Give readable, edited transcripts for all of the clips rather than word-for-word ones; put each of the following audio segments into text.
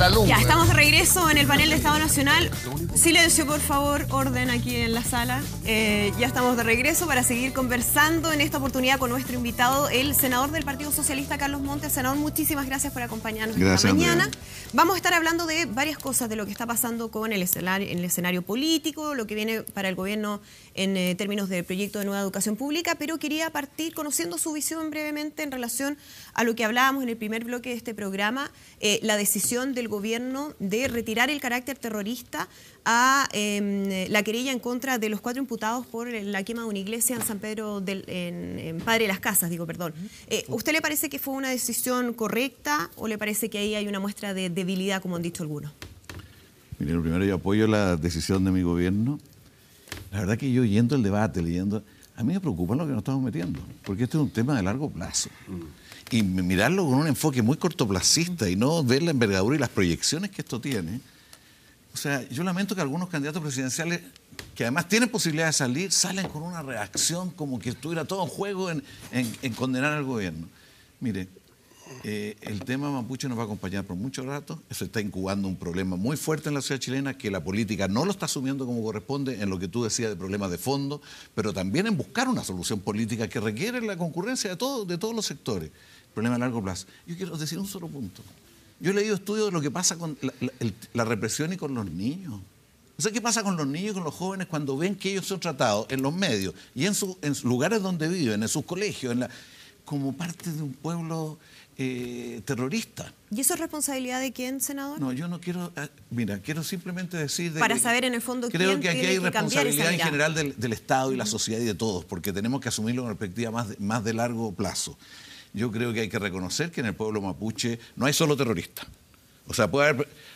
la lumbre. Ya, estamos de regreso en el panel de Estado Nacional. Silencio, por favor, orden aquí en la sala. Ya estamos de regreso para seguir conversando en esta oportunidad con nuestro invitado, el senador del Partido Socialista, Carlos Montes. Senador, muchísimas gracias por acompañarnos esta mañana. Andrea. Vamos a estar hablando de varias cosas, de lo que está pasando con el escenario político, lo que viene para el gobierno en términos del proyecto de nueva educación pública, pero quería partir conociendo su visión brevemente en relación a lo que hablábamos en el primer bloque de este programa, la decisión del gobierno de retirar el carácter terrorista a la querella en contra de los 4 imputados por la quema de una iglesia en San Pedro, en Padre de las Casas, perdón. ¿Usted le parece que fue una decisión correcta o le parece que ahí hay una muestra de debilidad, como han dicho algunos? Mire, lo primero, yo apoyo la decisión de mi gobierno. La verdad que yo oyendo el debate, leyendo, a mí me preocupa lo que nos estamos metiendo, porque este es un tema de largo plazo. Y mirarlo con un enfoque muy cortoplacista y no ver la envergadura y las proyecciones que esto tiene. O sea, yo lamento que algunos candidatos presidenciales, que además tienen posibilidad de salir, salen con una reacción como que estuviera todo en juego en condenar al gobierno. Mire, el tema mapuche nos va a acompañar por mucho rato. Eso está incubando un problema muy fuerte en la sociedad chilena, que la política no lo está asumiendo como corresponde, en lo que tú decías de problemas de fondo, pero también en buscar una solución política que requiere la concurrencia de todos los sectores. Problema a largo plazo. Yo quiero decir un solo punto. Yo he leído estudios de lo que pasa con la represión y con los niños. O sea, ¿qué pasa con los niños y con los jóvenes cuando ven que ellos son tratados en los medios y en lugares donde viven, en sus colegios, como parte de un pueblo terrorista? ¿Y eso es responsabilidad de quién, senador? No, yo no quiero... Mira, quiero simplemente decir... Para saber en el fondo quién creo que aquí hay responsabilidad en general del Estado y la sociedad y de todos, porque tenemos que asumirlo en una perspectiva más de largo plazo. Yo creo que hay que reconocer que en el pueblo mapuche no hay solo terroristas. O sea,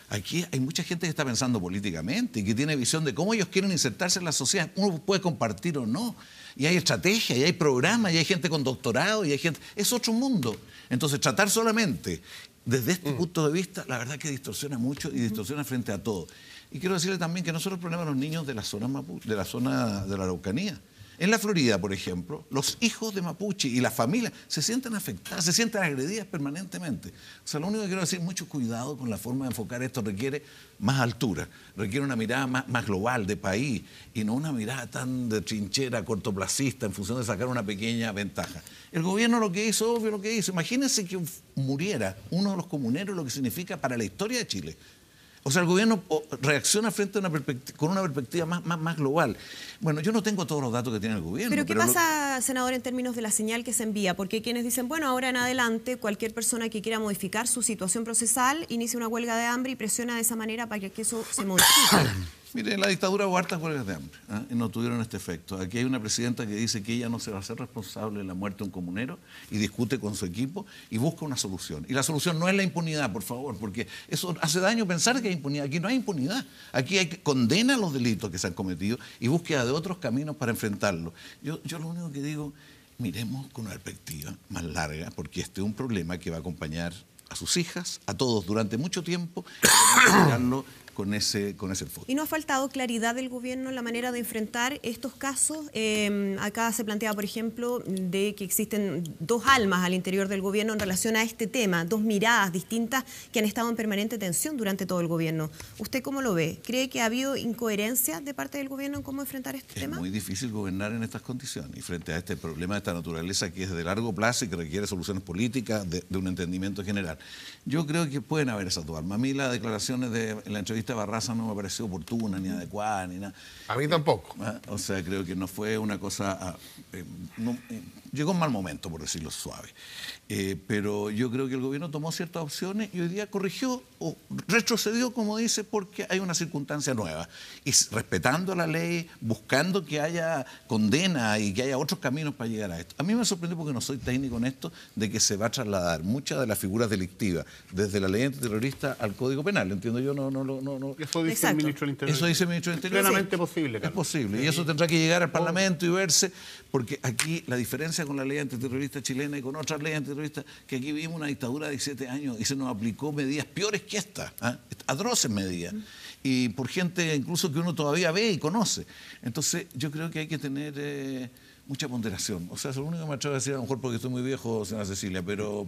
aquí hay mucha gente que está pensando políticamente y que tiene visión de cómo ellos quieren insertarse en la sociedad. Uno puede compartir o no. Y hay estrategia, y hay programas, y hay gente con doctorado, y hay gente... Es otro mundo. Entonces, tratar solamente desde este punto de vista, la verdad que distorsiona mucho y distorsiona frente a todo. Y quiero decirle también que no solo el problema de los niños de la zona mapuche, de la Araucanía. En la Florida, por ejemplo, los hijos de mapuche y las familias se sienten afectadas, se sienten agredidas permanentemente. O sea, lo único que quiero decir, mucho cuidado con la forma de enfocar esto. Requiere más altura, requiere una mirada más global, de país, y no una mirada tan de trinchera, cortoplacista, en función de sacar una pequeña ventaja. El gobierno lo que hizo, obvio lo que hizo. Imagínense que muriera uno de los comuneros, lo que significa para la historia de Chile. O sea, el gobierno reacciona frente a con una perspectiva más global. Bueno, yo no tengo todos los datos que tiene el gobierno. ¿Pero qué pasa, senador, en términos de la señal que se envía? Porque hay quienes dicen, bueno, ahora en adelante, cualquier persona que quiera modificar su situación procesal inicia una huelga de hambre y presiona de esa manera para que eso se modifique. Mire, en la dictadura hubo hartas huelgas de hambre, y no tuvieron este efecto. Aquí hay una presidenta que dice que ella no se va a hacer responsable de la muerte de un comunero y discute con su equipo y busca una solución. Y la solución no es la impunidad, por favor, porque eso hace daño pensar que hay impunidad. Aquí no hay impunidad. Aquí hay que condenar los delitos que se han cometido y búsqueda de otros caminos para enfrentarlos. Yo lo único que digo, miremos con una perspectiva más larga, porque este es un problema que va a acompañar a sus hijas, a todos durante mucho tiempo, y tenemos que mirarlo con ese enfoque. ¿Y no ha faltado claridad del gobierno en la manera de enfrentar estos casos? Acá se plantea, por ejemplo, de que existen 2 almas al interior del gobierno en relación a este tema, 2 miradas distintas que han estado en permanente tensión durante todo el gobierno. ¿Usted cómo lo ve? ¿Cree que ha habido incoherencia de parte del gobierno en cómo enfrentar este tema? Es muy difícil gobernar en estas condiciones y frente a este problema de esta naturaleza que es de largo plazo y que requiere soluciones políticas, de un entendimiento general. Yo creo que pueden haber esas 2 almas. A mí las declaraciones de la entrevista Barraza no me pareció oportuna, ni adecuada, ni nada. A mí tampoco. O sea, creo que no fue una cosa... llegó en mal momento, por decirlo suave. Pero yo creo que el gobierno tomó ciertas opciones y hoy día corrigió o retrocedió, como dice, porque hay una circunstancia nueva. Y respetando la ley, buscando que haya condena y que haya otros caminos para llegar a esto. A mí me sorprendió, porque no soy técnico en esto, de que se va a trasladar muchas de las figuras delictivas desde la ley antiterrorista al Código Penal. Entiendo yo, no. Eso dice el ministro del Interior. Eso dice el ministro del Interior. Plenamente posible, Carlos. Es posible. Y eso tendrá que llegar al Parlamento y verse, porque aquí la diferencia con la ley antiterrorista chilena y con otras leyes antiterroristas, que aquí vivimos una dictadura de 17 años y se nos aplicó medidas peores que esta, atroces medidas, y por gente incluso que uno todavía ve y conoce. Entonces yo creo que hay que tener mucha ponderación. O sea, es lo único que me atrevo a decir, a lo mejor porque estoy muy viejo, señora Cecilia, pero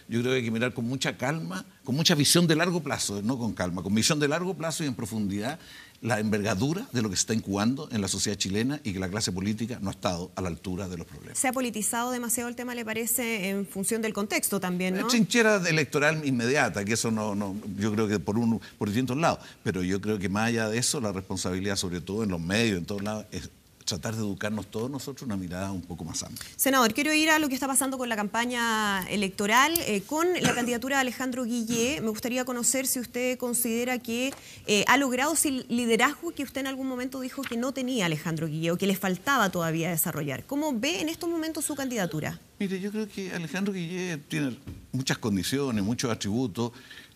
yo creo que hay que mirar con mucha calma, con mucha visión de largo plazo, no con calma, con visión de largo plazo y en profundidad, la envergadura de lo que se está incubando en la sociedad chilena y que la clase política no ha estado a la altura de los problemas. ¿Se ha politizado demasiado el tema, le parece, en función del contexto también, no? Trinchera electoral inmediata, que eso no yo creo que por distintos lados, pero yo creo que más allá de eso, la responsabilidad, sobre todo en los medios, en todos lados, es tratar de educarnos todos nosotros una mirada un poco más amplia. Senador, quiero ir a lo que está pasando con la campaña electoral, con la candidatura de Alejandro Guillé. Me gustaría conocer si usted considera que ha logrado ese liderazgo que usted en algún momento dijo que no tenía Alejandro Guillé o que le faltaba todavía desarrollar. ¿Cómo ve en estos momentos su candidatura? Mire, yo creo que Alejandro Guillé tiene muchas condiciones, muchos atributos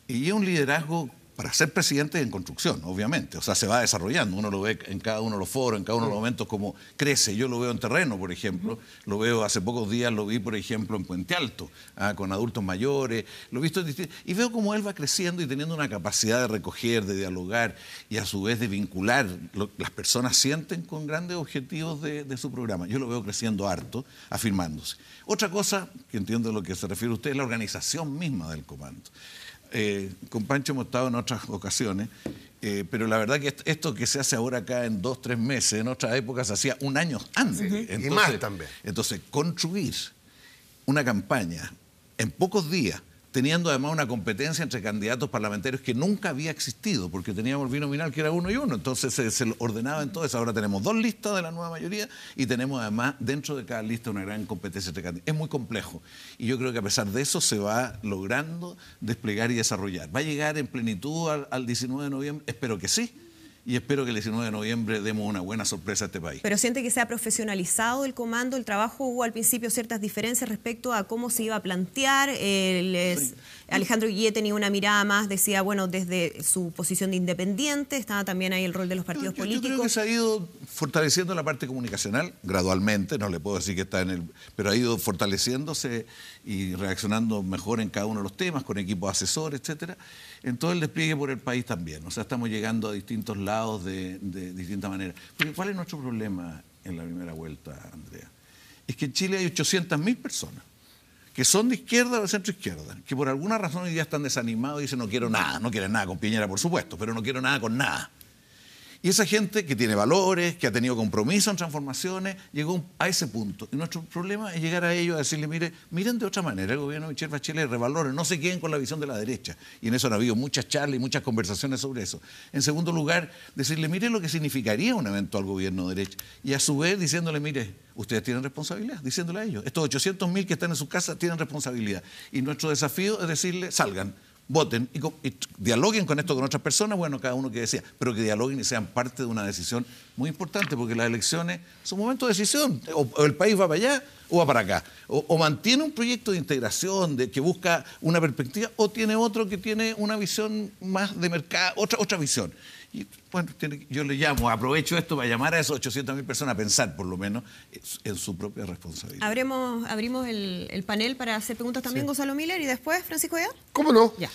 y es un liderazgo para ser presidente en construcción, obviamente. O sea, se va desarrollando. Uno lo ve en cada uno de los foros, en cada uno de los momentos, como crece. Yo lo veo en terreno, por ejemplo. Lo veo hace pocos días, lo vi, por ejemplo, en Puente Alto, con adultos mayores. Lo he visto en distintos... Y veo cómo él va creciendo y teniendo una capacidad de recoger, de dialogar y a su vez de vincular. Las personas sienten con grandes objetivos de su programa. Yo lo veo creciendo harto, afirmándose. Otra cosa, que entiendo a lo que se refiere usted, es la organización misma del comando. Con Pancho hemos estado en otras ocasiones, pero la verdad que esto que se hace ahora acá en 2 o 3 meses, en otras épocas se hacía un año antes. Entonces, y más también. Entonces, construir una campaña en pocos días, teniendo además una competencia entre candidatos parlamentarios que nunca había existido, porque teníamos el binominal que era 1 y 1, entonces se ordenaba en todo eso. Ahora tenemos 2 listas de la nueva mayoría y tenemos además dentro de cada lista una gran competencia entre candidatos. Es muy complejo y yo creo que a pesar de eso se va logrando desplegar y desarrollar. ¿Va a llegar en plenitud al 19 de noviembre? Espero que sí. Y espero que el 19 de noviembre demos una buena sorpresa a este país. ¿Pero siente que se ha profesionalizado el comando, el trabajo? ¿Hubo al principio ciertas diferencias respecto a cómo se iba a plantear? Sí. Alejandro Guillé tenía una mirada más, decía, bueno, desde su posición de independiente, estaba también ahí el rol de los partidos políticos. Yo creo que se ha ido fortaleciendo la parte comunicacional, gradualmente, no le puedo decir que está en el... pero ha ido fortaleciéndose y reaccionando mejor en cada uno de los temas, con equipos asesores, etcétera, en todo el despliegue por el país también. O sea, estamos llegando a distintos lados de distinta manera. Porque ¿cuál es nuestro problema en la primera vuelta, Andrea? Es que en Chile hay 800.000 personas que son de izquierda o de centro izquierda, que por alguna razón hoy día están desanimados y dicen no quiero nada, no quieren nada con Piñera, por supuesto, pero no quiero nada con nada. Y esa gente que tiene valores, que ha tenido compromiso en transformaciones, llegó a ese punto. Y nuestro problema es llegar a ellos a decirle, miren de otra manera, el gobierno de Michelle Bachelet revalore, no se queden con la visión de la derecha. Y en eso han habido muchas charlas y muchas conversaciones sobre eso. En segundo lugar, decirle, miren lo que significaría un eventual gobierno de derecha. Y a su vez diciéndole, mire, ustedes tienen responsabilidad, diciéndole a ellos. Estos 800.000 que están en sus casas tienen responsabilidad. Y nuestro desafío es decirle, salgan, voten y dialoguen con esto con otras personas, bueno, cada uno que decía, pero que dialoguen y sean parte de una decisión muy importante, porque las elecciones son un momento de decisión, o el país va para allá o va para acá, o mantiene un proyecto de integración que busca una perspectiva, o tiene otro que tiene una visión más de mercado, otra visión. Y bueno, yo le llamo, aprovecho esto para llamar a esos 800.000 personas a pensar, por lo menos, en su propia responsabilidad. Abrimos el panel para hacer preguntas también, sí. Gonzalo Miller, y después, Francisco Ayala. ¿Cómo no? Ya,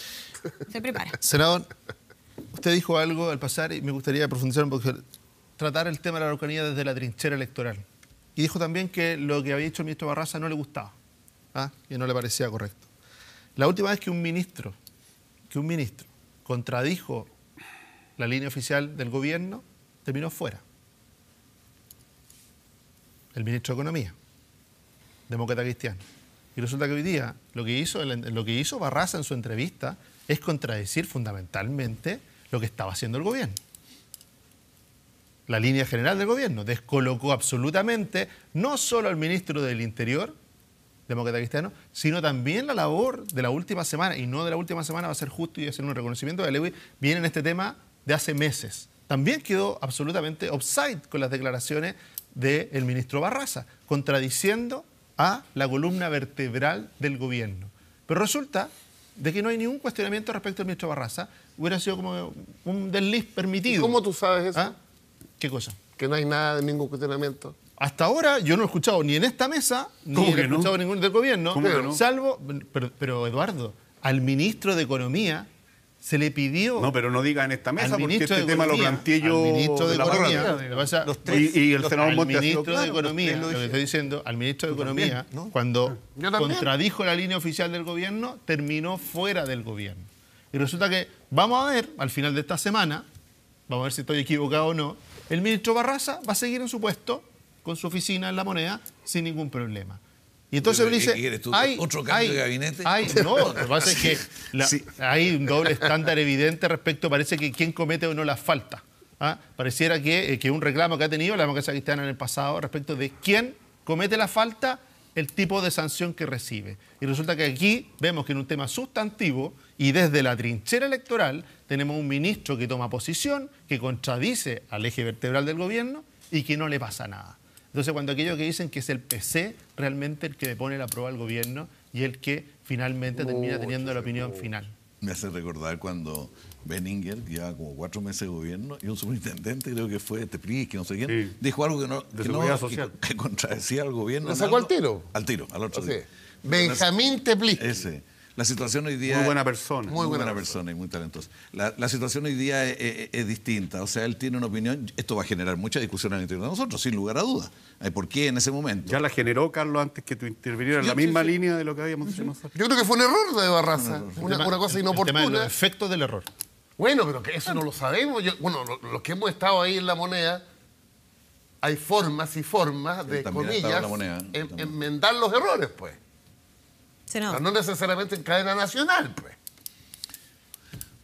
se prepara. Senador, usted dijo algo al pasar y me gustaría profundizar un poco, tratar el tema de la Araucanía desde la trinchera electoral. Y dijo también que lo que había dicho el ministro Barraza no le gustaba, que no le parecía correcto. La última vez que un ministro contradijo la línea oficial del gobierno, terminó fuera. El ministro de Economía, demócrata cristiano. Y resulta que hoy día lo que hizo Barraza en su entrevista es contradecir fundamentalmente lo que estaba haciendo el gobierno. La línea general del gobierno descolocó absolutamente no solo al ministro del Interior, demócrata cristiano, sino también la labor de la última semana, y no de la última semana, va a ser justo y hacer un reconocimiento de Lewis, viene en este tema de hace meses. También quedó absolutamente offside con las declaraciones del ministro Barraza, contradiciendo a la columna vertebral del gobierno. Pero resulta de que no hay ningún cuestionamiento respecto al ministro Barraza. Hubiera sido como un desliz permitido. ¿Cómo tú sabes eso? ¿Qué cosa? Que no hay nada de ningún cuestionamiento. Hasta ahora yo no he escuchado ni en esta mesa, ni he escuchado ningún del gobierno, salvo, pero Eduardo, al ministro de Economía se le pidió... No, pero no diga en esta mesa, al porque ministro este de tema lo Economía, planteé yo. al ministro de la Economía, parrilla. lo que pasa- Y el senador al Montes ha sido ministro de claro, Economía, los lo tres que estoy diciendo, al ministro de Economía, también, ¿no? cuando Yo también. contradijo la línea oficial del gobierno, terminó fuera del gobierno. Y resulta que, vamos a ver, al final de esta semana, vamos a ver si estoy equivocado o no, el ministro Barraza va a seguir en su puesto, con su oficina en La Moneda, sin ningún problema. Y entonces me dice, ¿Qué quieres tú? ¿Otro cambio de gabinete? no, lo que pasa es que Sí. hay un doble estándar evidente respecto, parece que quién comete o no las faltas. ¿Ah? Pareciera que un reclamo que ha tenido la democracia cristiana en el pasado respecto de quién comete la falta, el tipo de sanción que recibe. Y resulta que aquí vemos que en un tema sustantivo y desde la trinchera electoral tenemos un ministro que toma posición, que contradice al eje vertebral del gobierno y que no le pasa nada. Entonces, cuando aquellos que dicen que es el PC realmente el que le pone la prueba al gobierno y el que finalmente termina teniendo la opinión final. Me hace recordar cuando Benninger llevaba como 4 meses de gobierno y un superintendente, creo que fue Tepliz, que no sé quién, Sí. dijo algo De seguridad social. que contradecía al gobierno. ¿Lo en sacó algo. al tiro? Al tiro, al otro Sí. día. Benjamín Tepliz. Ese. La situación hoy día... Muy buena persona. Muy buena persona y muy talentosa. La situación hoy día es distinta. O sea, él tiene una opinión. Esto va a generar mucha discusión al interior de nosotros, sin lugar a dudas. ¿Por qué en ese momento? Ya la generó, Carlos, antes que tú intervinieras en la misma línea de lo que habíamos dicho nosotros. Yo creo que fue un error de Barraza. Una cosa El tema de inoportuna. los efectos del error. Bueno, pero que eso no lo sabemos. Los que hemos estado ahí en La Moneda, hay formas y formas de, También ha estado comillas, en La Moneda, también. enmendar los errores, pues. Senador. No necesariamente en cadena nacional, pues.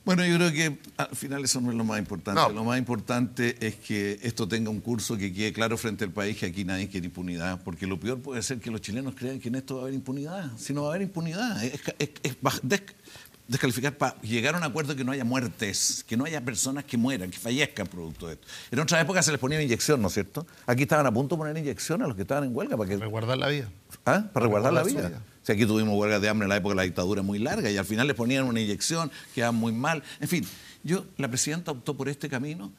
Bueno, yo creo que al final eso no es lo más importante. No. Lo más importante es que esto tenga un curso que quede claro frente al país que aquí nadie quiere impunidad, porque lo peor puede ser que los chilenos crean que en esto va a haber impunidad. Si no va a haber impunidad, es descalificar para llegar a un acuerdo que no haya muertes, que no haya personas que mueran, que fallezcan producto de esto. En otra época se les ponía inyección, ¿no es cierto? Aquí estaban a punto de poner inyección a los que estaban en huelga para que... Resguardar la vida. ¿Ah? Para resguardar la resguardar su vida. vida. O sea, aquí tuvimos huelgas de hambre en la época de la dictadura muy larga y al final les ponían una inyección, quedaban muy mal. En fin, la presidenta optó por este camino,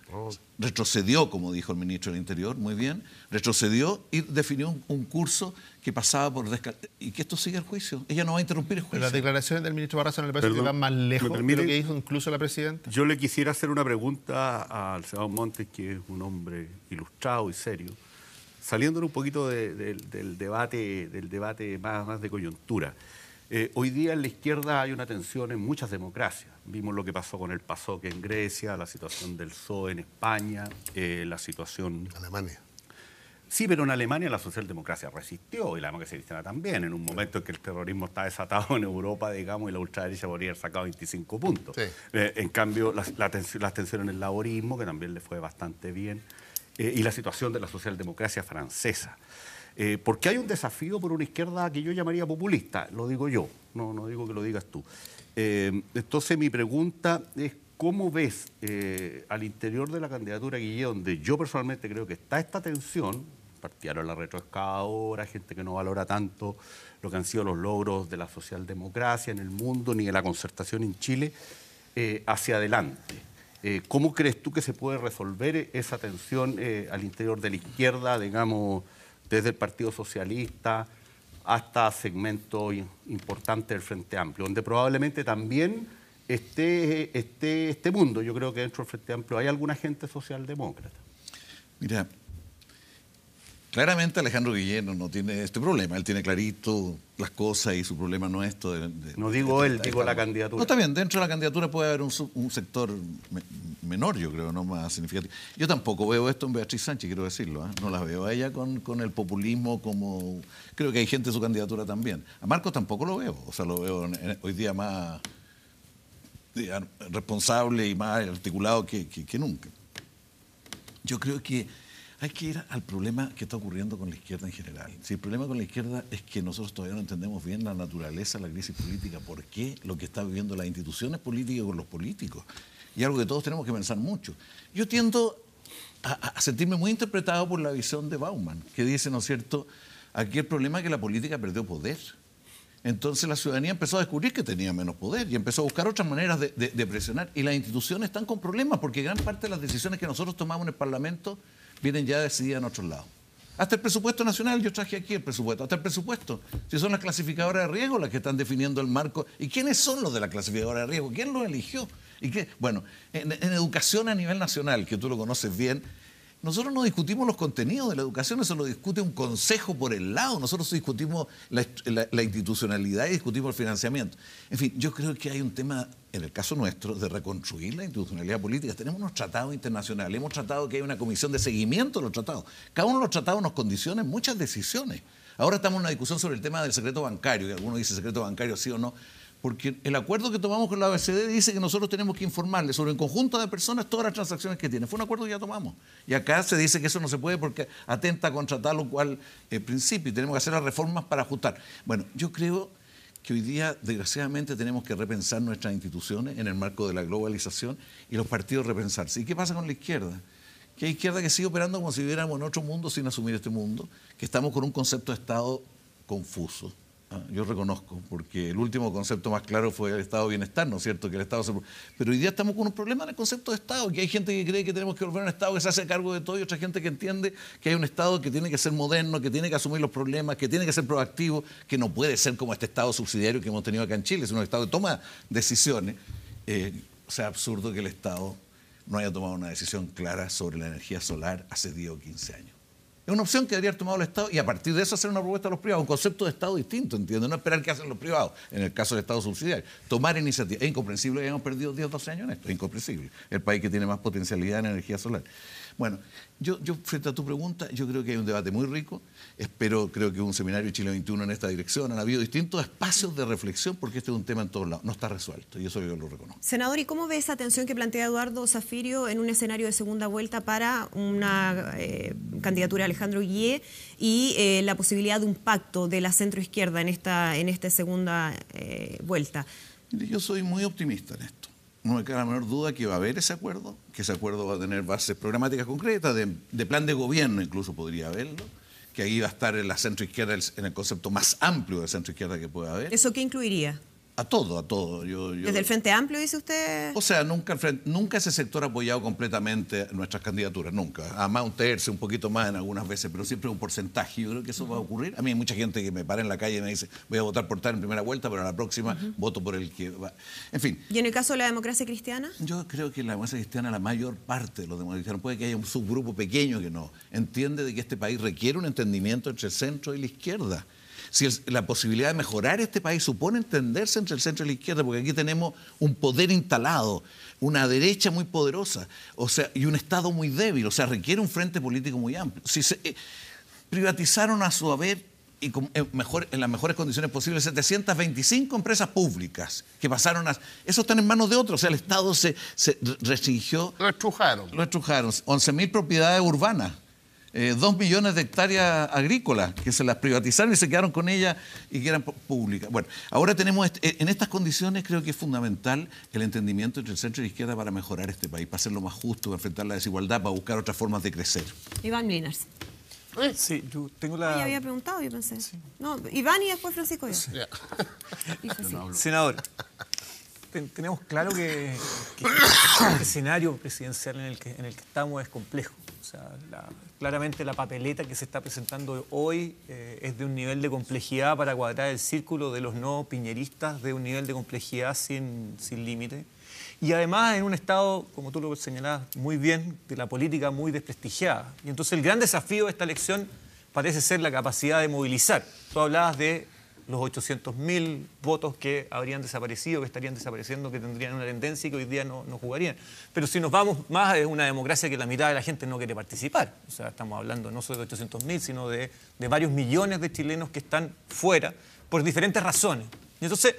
retrocedió, como dijo el ministro del Interior, muy bien, retrocedió y definió un curso que pasaba por... y que esto sigue el juicio. Ella no va a interrumpir el Pero juicio. las declaraciones del ministro Barraza no le parece que Perdón, van más lejos ¿me de permite? lo que dijo incluso la presidenta. Yo le quisiera hacer una pregunta al senador Montes, que es un hombre ilustrado y serio, saliendo un poquito del debate más de coyuntura. Hoy día en la izquierda hay una tensión en muchas democracias. Vimos lo que pasó con el PASOK en Grecia, la situación del PSOE en España, la situación... Alemania. Sí, pero en Alemania la socialdemocracia resistió y la democracia cristiana también, en un momento en que el terrorismo está desatado en Europa, digamos, y la ultraderecha podría haber sacado 25 puntos. Sí. En cambio, las tensiones en el laborismo, que también le fue bastante bien, y la situación de la socialdemocracia francesa. Porque hay un desafío por una izquierda que yo llamaría populista, lo digo yo, no digo que lo digas tú. Entonces mi pregunta es, ¿cómo ves al interior de la candidatura Guille, donde yo personalmente creo que está esta tensión, partidario de la retroexcavadora, gente que no valora tanto lo que han sido los logros de la socialdemocracia en el mundo, ni de la concertación en Chile, hacia adelante? ¿Cómo crees tú que se puede resolver esa tensión al interior de la izquierda, digamos, desde el Partido Socialista hasta segmentos importantes del Frente Amplio, donde probablemente también esté este mundo? Yo creo que dentro del Frente Amplio hay alguna gente socialdemócrata. Mira, claramente Alejandro Guillén no tiene este problema. Él tiene clarito las cosas y su problema no es esto de... No digo él, digo la candidatura. No, está bien, dentro de la candidatura puede haber un sector menor, yo creo, no más significativo. Yo tampoco veo esto en Beatriz Sánchez, quiero decirlo, ¿eh? No la veo a ella con el populismo como... Creo que hay gente en su candidatura también. A Marcos tampoco lo veo, o sea, lo veo hoy día más responsable y más articulado que nunca. Yo creo que hay que ir al problema que está ocurriendo con la izquierda en general. Si el problema con la izquierda es que nosotros todavía no entendemos bien la naturaleza de la crisis política, por qué lo que están viviendo las instituciones políticas con los políticos. Y algo que todos tenemos que pensar mucho. Yo tiendo a sentirme muy interpretado por la visión de Bauman, que dice, ¿no es cierto?, aquí el problema es que la política perdió poder. Entonces la ciudadanía empezó a descubrir que tenía menos poder y empezó a buscar otras maneras de presionar. Y las instituciones están con problemas porque gran parte de las decisiones que nosotros tomamos en el Parlamento vienen ya decididas en otros lados. Hasta el presupuesto nacional, yo traje aquí el presupuesto, hasta el presupuesto. Si son las clasificadoras de riesgo las que están definiendo el marco. ¿Y quiénes son los de la clasificadora de riesgo? ¿Quién los eligió? ¿Y qué? Bueno, en educación a nivel nacional, que tú lo conoces bien, nosotros no discutimos los contenidos de la educación, eso lo discute un consejo por el lado. Nosotros discutimos la institucionalidad y discutimos el financiamiento. En fin, yo creo que hay un tema, en el caso nuestro, de reconstruir la institucionalidad política. Tenemos unos tratados internacionales, hemos tratado que hay una comisión de seguimiento de los tratados. Cada uno de los tratados nos condiciona en muchas decisiones. Ahora estamos en una discusión sobre el tema del secreto bancario, que algunos dicen secreto bancario sí o no, porque el acuerdo que tomamos con la OECD dice que nosotros tenemos que informarle sobre un conjunto de personas todas las transacciones que tienen. Fue un acuerdo que ya tomamos. Y acá se dice que eso no se puede porque atenta contra tal o cual principio y tenemos que hacer las reformas para ajustar. Bueno, yo creo que hoy día, desgraciadamente, tenemos que repensar nuestras instituciones en el marco de la globalización y los partidos repensarse. ¿Y qué pasa con la izquierda? Que hay izquierda que sigue operando como si viviéramos en otro mundo sin asumir este mundo, que estamos con un concepto de Estado confuso. Yo reconozco, porque el último concepto más claro fue el Estado de bienestar, ¿no es cierto? Que el Estado Pero hoy día estamos con un problema en el concepto de Estado, que hay gente que cree que tenemos que volver a un Estado que se hace cargo de todo y otra gente que entiende que hay un Estado que tiene que ser moderno, que tiene que asumir los problemas, que tiene que ser proactivo, que no puede ser como este Estado subsidiario que hemos tenido acá en Chile, es un Estado que toma decisiones. O sea, absurdo que el Estado no haya tomado una decisión clara sobre la energía solar hace 10 o 15 años. Es una opción que debería haber tomado el Estado y a partir de eso hacer una propuesta a los privados, un concepto de Estado distinto, ¿entiendes? No esperar que hacen los privados, en el caso del Estado subsidiario. Tomar iniciativa. Es incomprensible que hayamos perdido 10 o 12 años en esto, es incomprensible. El país que tiene más potencialidad en energía solar. Bueno, yo frente a tu pregunta, yo creo que hay un debate muy rico. Creo que un seminario Chile 21 en esta dirección. Han habido distintos espacios de reflexión porque este es un tema en todos lados. No está resuelto y eso yo lo reconozco. Senador, ¿y cómo ve esa tensión que plantea Eduardo Zafirio en un escenario de segunda vuelta para una candidatura de Alejandro Guillet y la posibilidad de un pacto de la centroizquierda en esta segunda vuelta? Yo soy muy optimista en esto. No me queda la menor duda que va a haber ese acuerdo, que ese acuerdo va a tener bases programáticas concretas, de plan de gobierno incluso podría haberlo, que ahí va a estar en la centroizquierda, en el concepto más amplio de centroizquierda que pueda haber. ¿Eso qué incluiría? A todo, a todo. ¿Desde el Frente Amplio, dice usted? O sea, nunca ese sector ha apoyado completamente nuestras candidaturas, nunca. Además, un tercio, un poquito más en algunas veces, pero siempre un porcentaje. Yo creo que eso va a ocurrir. A mí hay mucha gente que me para en la calle y me dice, voy a votar por tal en primera vuelta, pero a la próxima voto por el que va. En fin. ¿Y en el caso de la democracia cristiana? Yo creo que en la democracia cristiana la mayor parte de los demócratas cristianos, puede que haya un subgrupo pequeño que no, entiende de que este país requiere un entendimiento entre el centro y la izquierda. Si la posibilidad de mejorar este país supone entenderse entre el centro y la izquierda, porque aquí tenemos un poder instalado, una derecha muy poderosa, o sea, y un Estado muy débil, o sea, requiere un frente político muy amplio. Si se privatizaron a su haber y en las mejores condiciones posibles 725 empresas públicas que pasaron a... Eso están en manos de otros, o sea, el Estado se restringió... Lo estrujaron. 11.000 propiedades urbanas. 2 millones de hectáreas agrícolas que se las privatizaron y se quedaron con ellas y que eran públicas. Bueno, ahora tenemos, en estas condiciones creo que es fundamental el entendimiento entre el centro y la izquierda para mejorar este país, para hacerlo más justo, para enfrentar la desigualdad, para buscar otras formas de crecer. Iván Linares. Sí, yo tengo la... Ya había preguntado, yo pensé. Sí. No, Iván y después Francisco. Sí. Senador, tenemos claro que el escenario presidencial en el que estamos es complejo. O sea, claramente la papeleta que se está presentando hoy es de un nivel de complejidad para cuadrar el círculo de los no piñeristas, de un nivel de complejidad sin límite. Y además en un estado, como tú lo señalabas muy bien, de la política muy desprestigiada. Y entonces el gran desafío de esta elección parece ser la capacidad de movilizar. Tú hablabas de los 800.000 votos que habrían desaparecido, que estarían desapareciendo, que tendrían una tendencia y que hoy día no jugarían. Pero si nos vamos más, es una democracia que la mitad de la gente no quiere participar. O sea, estamos hablando no solo de 800.000, sino de varios millones de chilenos que están fuera por diferentes razones. Y entonces,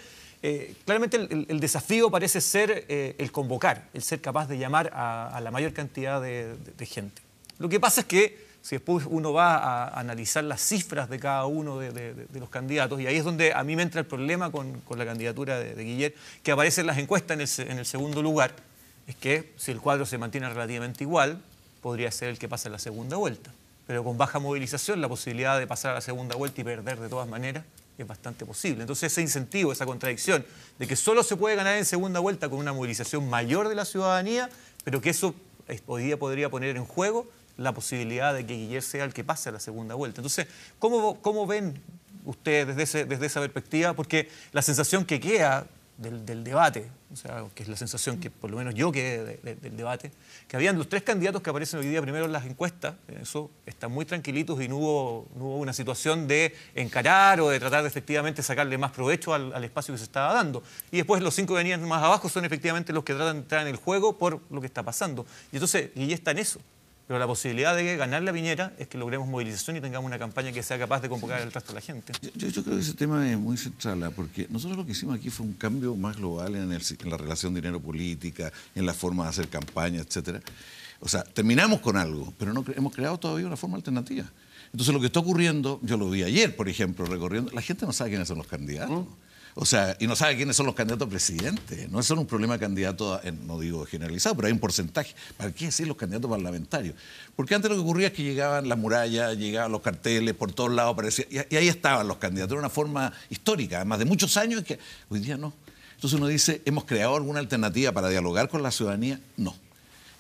claramente el desafío parece ser el convocar, el ser capaz de llamar a la mayor cantidad de gente. Lo que pasa es que si después uno va a analizar las cifras de cada uno de los candidatos, y ahí es donde a mí me entra el problema con la candidatura de Guillet, que aparece en las encuestas en el segundo lugar, es que si el cuadro se mantiene relativamente igual, podría ser el que pasa en la segunda vuelta. Pero con baja movilización, la posibilidad de pasar a la segunda vuelta y perder de todas maneras es bastante posible. Entonces ese incentivo, esa contradicción de que solo se puede ganar en segunda vuelta con una movilización mayor de la ciudadanía, pero que eso hoy día podría poner en juego la posibilidad de que Guillet sea el que pase a la segunda vuelta. Entonces, ¿cómo ven ustedes desde esa perspectiva? Porque la sensación que queda del debate, o sea, que es la sensación que por lo menos yo quedé del debate, que habían los 3 candidatos que aparecen hoy día primero en las encuestas, eso están muy tranquilitos y no hubo una situación de encarar o de tratar de efectivamente sacarle más provecho al espacio que se estaba dando. Y después los 5 que venían más abajo son efectivamente los que tratan de entrar en el juego por lo que está pasando. Y entonces, y ya está en eso. Pero la posibilidad de ganar la Piñera es que logremos movilización y tengamos una campaña que sea capaz de convocar al resto de la gente. Yo creo que ese tema es muy central, porque nosotros lo que hicimos aquí fue un cambio más global en la relación dinero-política, en la forma de hacer campaña, etcétera. O sea, terminamos con algo, pero no hemos creado todavía una forma alternativa. Entonces lo que está ocurriendo, yo lo vi ayer, por ejemplo, recorriendo, la gente no sabe quiénes son los candidatos. O sea, y no sabe quiénes son los candidatos a presidente. No es solo un problema de candidato, no digo generalizado, pero hay un porcentaje. ¿Para qué decir los candidatos parlamentarios? Porque antes lo que ocurría es que llegaban las murallas, llegaban los carteles, por todos lados aparecía, y ahí estaban los candidatos. Era una forma histórica, además de muchos años, que hoy día no. Entonces uno dice, ¿hemos creado alguna alternativa para dialogar con la ciudadanía? No.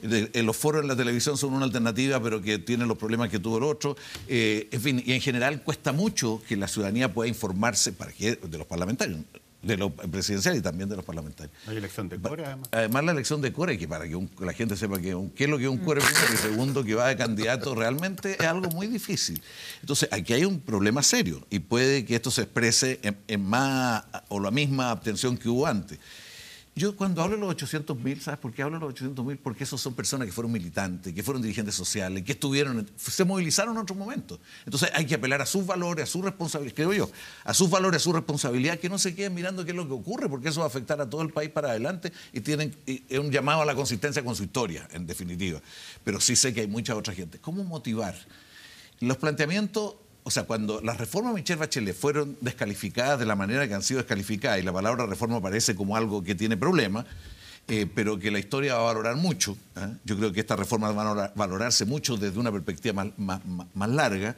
Los foros en la televisión son una alternativa, pero que tienen los problemas que tuvo el otro. En fin, y en general cuesta mucho que la ciudadanía pueda informarse de los parlamentarios, de los presidenciales y también de los parlamentarios. Hay elección de core, además. Además, la elección de core, que para que la gente sepa qué es lo que es un core primero y segundo que va de candidato, realmente es algo muy difícil. Entonces, aquí hay un problema serio y puede que esto se exprese en más o la misma abstención que hubo antes. Yo cuando hablo de los 800.000, ¿sabes por qué hablo de los 800.000? Porque esos son personas que fueron militantes, que fueron dirigentes sociales, que se movilizaron en otros momentos. Entonces hay que apelar a sus valores, a su responsabilidad, creo yo, a sus valores, a su responsabilidad, que no se queden mirando qué es lo que ocurre, porque eso va a afectar a todo el país para adelante y es un llamado a la consistencia con su historia, en definitiva. Pero sí sé que hay mucha otra gente. ¿Cómo motivar? Los planteamientos... O sea, cuando las reformas de Michelle Bachelet fueron descalificadas de la manera que han sido descalificadas, y la palabra reforma aparece como algo que tiene problemas, pero que la historia va a valorar mucho, yo creo que estas reformas van a valorarse mucho desde una perspectiva más larga,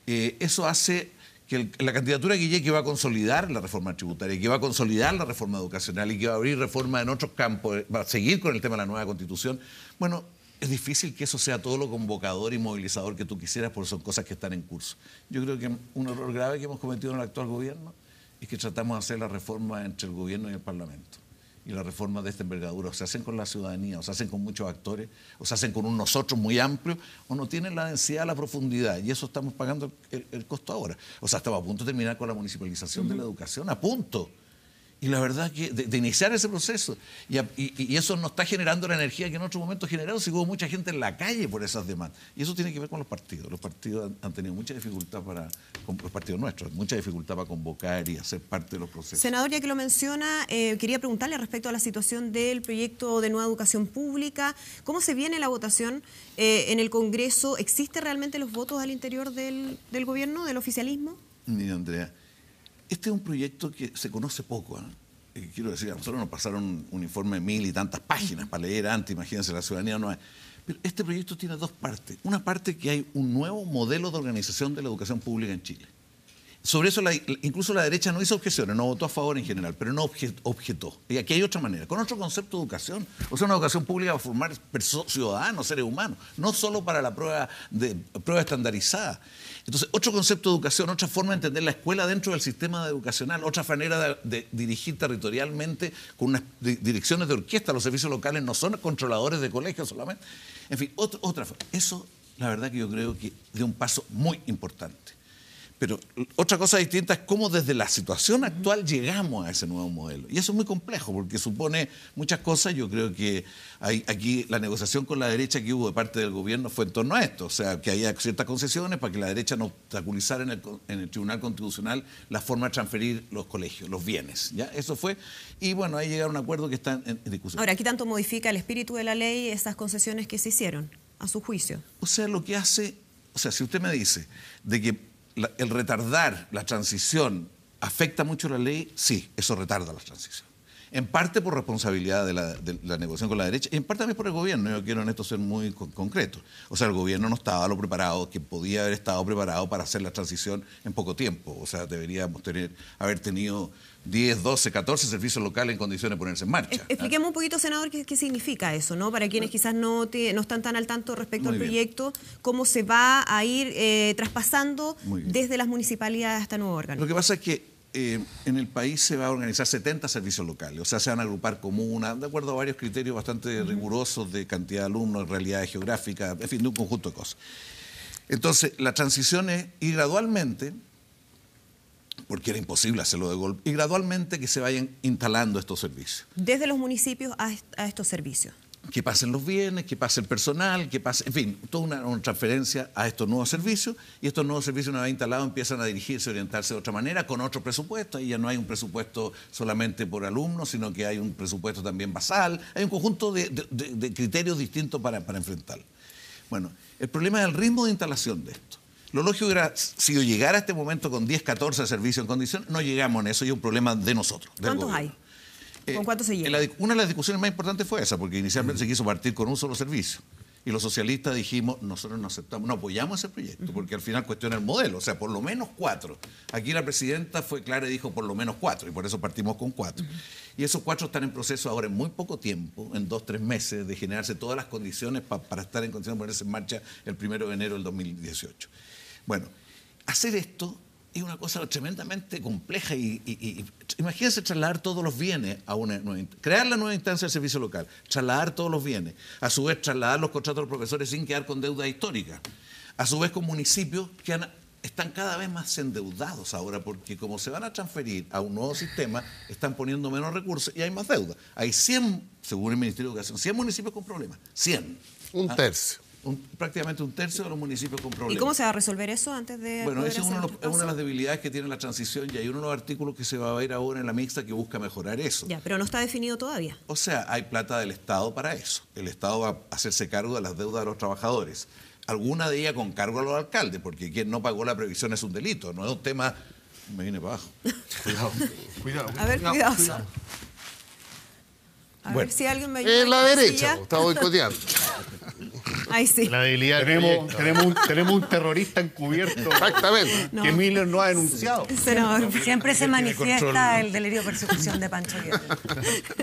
eso hace que la candidatura que llegue, que va a consolidar la reforma tributaria, que va a consolidar la reforma educacional y que va a abrir reforma en otros campos, va a seguir con el tema de la nueva Constitución, bueno... Es difícil que eso sea todo lo convocador y movilizador que tú quisieras, porque son cosas que están en curso. Yo creo que un error grave que hemos cometido en el actual gobierno es que tratamos de hacer la reforma entre el gobierno y el Parlamento. Y las reformas de esta envergadura o se hacen con la ciudadanía, o se hacen con muchos actores, o se hacen con un nosotros muy amplio, o no tienen la densidad, la profundidad. Y eso estamos pagando el costo ahora. O sea, estamos a punto de terminar con la municipalización de la educación, a punto. Y la verdad que de iniciar ese proceso, y eso no está generando la energía que en otros momentos generó, si hubo mucha gente en la calle por esas demandas. Y eso tiene que ver con los partidos. Los partidos han tenido mucha dificultad los partidos nuestros, mucha dificultad para convocar y hacer parte de los procesos. Senador, ya que lo menciona, quería preguntarle respecto a la situación del proyecto de nueva educación pública. ¿Cómo se viene la votación en el Congreso? ¿Existen realmente los votos al interior del gobierno, del oficialismo? Mira, Andrea, este es un proyecto que se conoce poco. Quiero decir, a nosotros nos pasaron un informe de 1000 y tantas páginas para leer antes, imagínense, la ciudadanía no hay. Pero este proyecto tiene 2 partes. Una parte que hay un nuevo modelo de organización de la educación pública en Chile. Sobre eso incluso la derecha no hizo objeciones, no votó a favor en general, pero no objetó. Y aquí hay otra manera, con otro concepto de educación. O sea, una educación pública para formar ciudadanos, seres humanos, no solo para la prueba estandarizada. Entonces, otro concepto de educación, otra forma de entender la escuela dentro del sistema educacional, otra manera de dirigir territorialmente con unas direcciones de orquesta. Los servicios locales no son controladores de colegios solamente. En fin, otra forma. Eso, la verdad que yo creo que es un paso muy importante. Pero otra cosa distinta es cómo desde la situación actual llegamos a ese nuevo modelo. Y eso es muy complejo porque supone muchas cosas. Yo creo que aquí la negociación con la derecha que hubo de parte del gobierno fue en torno a esto. O sea, que haya ciertas concesiones para que la derecha no obstaculizara en el Tribunal Constitucional la forma de transferir los colegios, los bienes. ¿Ya? Eso fue. Y bueno, ahí llegaron a un acuerdo que está en discusión. Ahora, ¿qué tanto modifica el espíritu de la ley esas concesiones que se hicieron, a su juicio? O sea, lo que hace... O sea, si usted me dice de que el retardar la transición afecta mucho la ley, sí, eso retarda la transición. En parte por responsabilidad de la negociación con la derecha y en parte también por el gobierno. Yo quiero en esto ser muy concreto. O sea, el gobierno no estaba lo preparado que podía haber estado preparado para hacer la transición en poco tiempo. O sea, deberíamos haber tenido 10, 12, 14 servicios locales en condiciones de ponerse en marcha. Expliquemos un poquito, senador, qué significa eso, ¿no? Para quienes quizás no están tan al tanto respecto al proyecto, cómo se va a ir traspasando desde las municipalidades a este nuevo órgano. Lo que pasa es que en el país se va a organizar 70 servicios locales, o sea, se van a agrupar comunas, de acuerdo a varios criterios bastante rigurosos de cantidad de alumnos, realidades geográficas, en fin, de un conjunto de cosas. Entonces, la transición es ir gradualmente, porque era imposible hacerlo de golpe, y gradualmente que se vayan instalando estos servicios. Desde los municipios a estos servicios. Que pasen los bienes, que pase el personal, que pase, en fin, toda una transferencia a estos nuevos servicios, y estos nuevos servicios, una vez instalados, empiezan a dirigirse, orientarse de otra manera, con otro presupuesto. Ahí ya no hay un presupuesto solamente por alumnos, sino que hay un presupuesto también basal, hay un conjunto de criterios distintos para enfrentarlo. Bueno, el problema es el ritmo de instalación de esto. Lo lógico hubiera sido llegar a este momento con 10, 14 servicios en condición, no llegamos en eso y es un problema de nosotros. ¿Cuántos hay? ¿Con cuánto se llega? Una de las discusiones más importantes fue esa, porque inicialmente se quiso partir con un solo servicio. Y los socialistas dijimos, nosotros no aceptamos, no apoyamos ese proyecto, porque al final cuestiona el modelo, o sea, por lo menos 4. Aquí la presidenta fue clara y dijo por lo menos 4, y por eso partimos con 4. Y esos 4 están en proceso ahora en muy poco tiempo, en 2, 3 meses, de generarse todas las condiciones para estar en condiciones de ponerse en marcha el 1 de enero del 2018. Bueno, hacer esto es una cosa tremendamente compleja y imagínense trasladar todos los bienes a una nueva, crear la nueva instancia del servicio local, trasladar todos los bienes, a su vez trasladar los contratos de los profesores sin quedar con deuda histórica, a su vez con municipios que están cada vez más endeudados ahora porque como se van a transferir a un nuevo sistema, están poniendo menos recursos y hay más deuda. Hay 100, según el Ministerio de Educación, 100 municipios con problemas, 100. Un tercio. Prácticamente un tercio de los municipios con problemas. ¿Y cómo se va a resolver eso antes de...? Bueno, esa es una de las debilidades que tiene la transición y hay uno de los artículos que se va a ver ahora en la mixta que busca mejorar eso. Ya, pero no está definido todavía. O sea, hay plata del Estado para eso. El Estado va a hacerse cargo de las deudas de los trabajadores. Alguna de ellas con cargo a los alcaldes, porque quien no pagó la previsión es un delito, no es un tema... Me vine para abajo. Cuidado. A ver, cuidado. A ver si alguien me ayuda. En la derecha, está boicoteando. Ahí sí. La debilidad Tenemos un terrorista encubierto. Exactamente. Que Miller no ha denunciado. Senador. Siempre se manifiesta el delirio de persecución de Pancho Aguirre.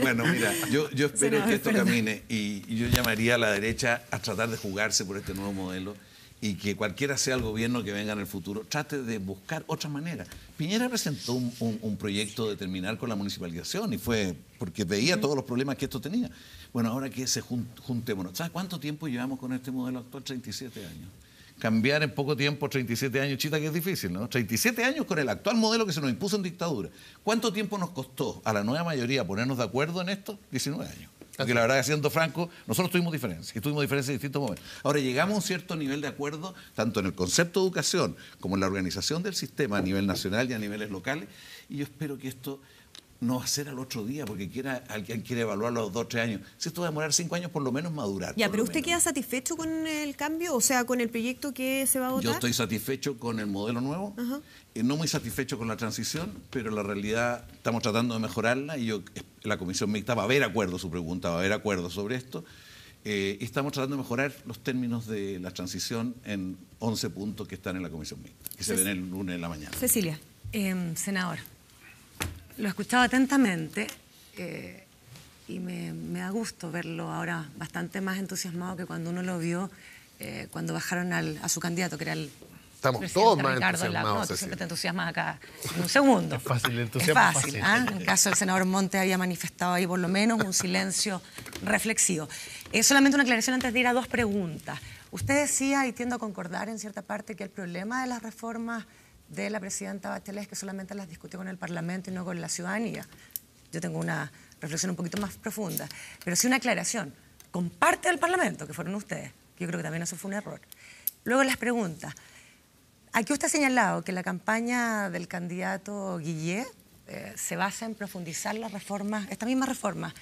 Bueno, mira, yo espero Senador, que esto perdón. camine y yo llamaría a la derecha a tratar de jugarse por este nuevo modelo y que cualquiera sea el gobierno que venga en el futuro, trate de buscar otra manera. Piñera presentó un proyecto de terminar con la municipalización y fue porque veía todos los problemas que esto tenía. Bueno, ahora que se juntémonos. ¿Sabes cuánto tiempo llevamos con este modelo actual? 37 años. Cambiar en poco tiempo 37 años, chita, que es difícil, ¿no? 37 años con el actual modelo que se nos impuso en dictadura. ¿Cuánto tiempo nos costó a la nueva mayoría ponernos de acuerdo en esto? 19 años. Porque la verdad, siendo franco, nosotros tuvimos diferencias, y tuvimos diferencias en distintos momentos. Ahora, llegamos a un cierto nivel de acuerdo, tanto en el concepto de educación como en la organización del sistema a nivel nacional y a niveles locales, y yo espero que esto no va a ser al otro día, porque alguien quiere evaluarlo a los 2 o 3 años. Si esto va a demorar 5 años, por lo menos madurar. Ya, pero ¿usted queda satisfecho con el cambio? O sea, con el proyecto que se va a votar. Yo estoy satisfecho con el modelo nuevo, no muy satisfecho con la transición, pero la realidad estamos tratando de mejorarla y la comisión mixta va a haber acuerdo, su pregunta, va a haber acuerdo sobre esto. Y estamos tratando de mejorar los términos de la transición en 11 puntos que están en la comisión mixta, que se ven el lunes en la mañana. Cecilia. Senador, lo he escuchado atentamente y me da gusto verlo ahora bastante más entusiasmado que cuando uno lo vio cuando bajaron a su candidato, que era el Estamos presidente todos más Ricardo Lagos. entusiasmados. No, tú Cecilia. siempre te entusiasmas acá en un segundo. Es fácil, el Es entusiasmo es fácil. fácil. ¿Ah? En el caso del senador Monte había manifestado ahí por lo menos un silencio reflexivo. Solamente una aclaración antes de ir a 2 preguntas. Usted decía, y tiendo a concordar en cierta parte, que el problema de las reformas de la presidenta Bachelet es que solamente las discutió con el Parlamento y no con la ciudadanía. Yo tengo una reflexión un poquito más profunda, pero sí una aclaración. Con parte del Parlamento, que fueron ustedes, que yo creo que también eso fue un error. Luego las preguntas. Aquí usted ha señalado que la campaña del candidato Guillé se basa en profundizar las reformas, esta misma reforma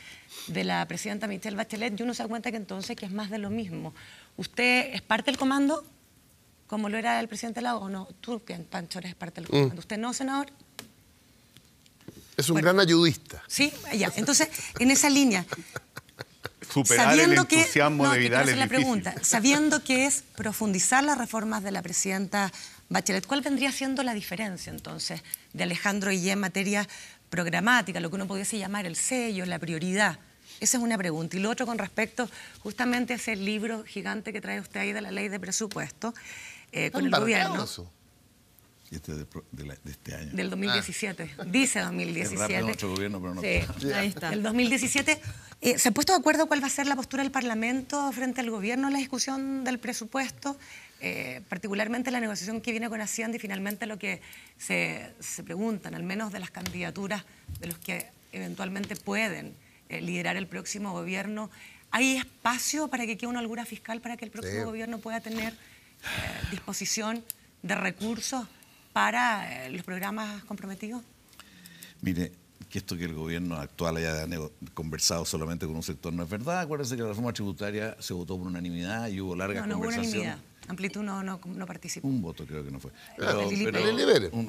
de la presidenta Michelle Bachelet, y uno se da cuenta que entonces que es más de lo mismo. ¿Usted es parte del comando, como lo era el presidente Lagos, o no? Tú, Pancho, eres parte del comando. ¿Usted no, senador? Es un gran ayudista. Sí, ya. Entonces, en esa línea, Superar el entusiasmo de Vidal es la difícil. pregunta, sabiendo que es profundizar las reformas de la presidenta Bachelet, ¿cuál vendría siendo la diferencia entonces de Alejandro Guillé en materia programática, lo que uno pudiese llamar el sello, la prioridad? Esa es una pregunta. Y lo otro con respecto justamente a ese libro gigante que trae usted ahí de la ley de presupuesto con el gobierno. Eso. Y este es de este año. Del 2017. Dice 2017. Es rápido nuestro gobierno, pero no Sí, está. Ahí está. Del 2017. ¿Se ha puesto de acuerdo cuál va a ser la postura del Parlamento frente al gobierno en la discusión del presupuesto? Particularmente la negociación que viene con Hacienda y finalmente lo que se preguntan, al menos de las candidaturas de los que eventualmente pueden liderar el próximo gobierno. ¿Hay espacio para que quede una holgura fiscal para que el próximo gobierno pueda tener disposición de recursos para los programas comprometidos? Mire, que esto que el gobierno actual haya conversado solamente con un sector no es verdad. Acuérdense que la reforma tributaria se votó por unanimidad y hubo largas conversaciones. Hubo unanimidad. Amplitud no participó. Un voto creo que no fue.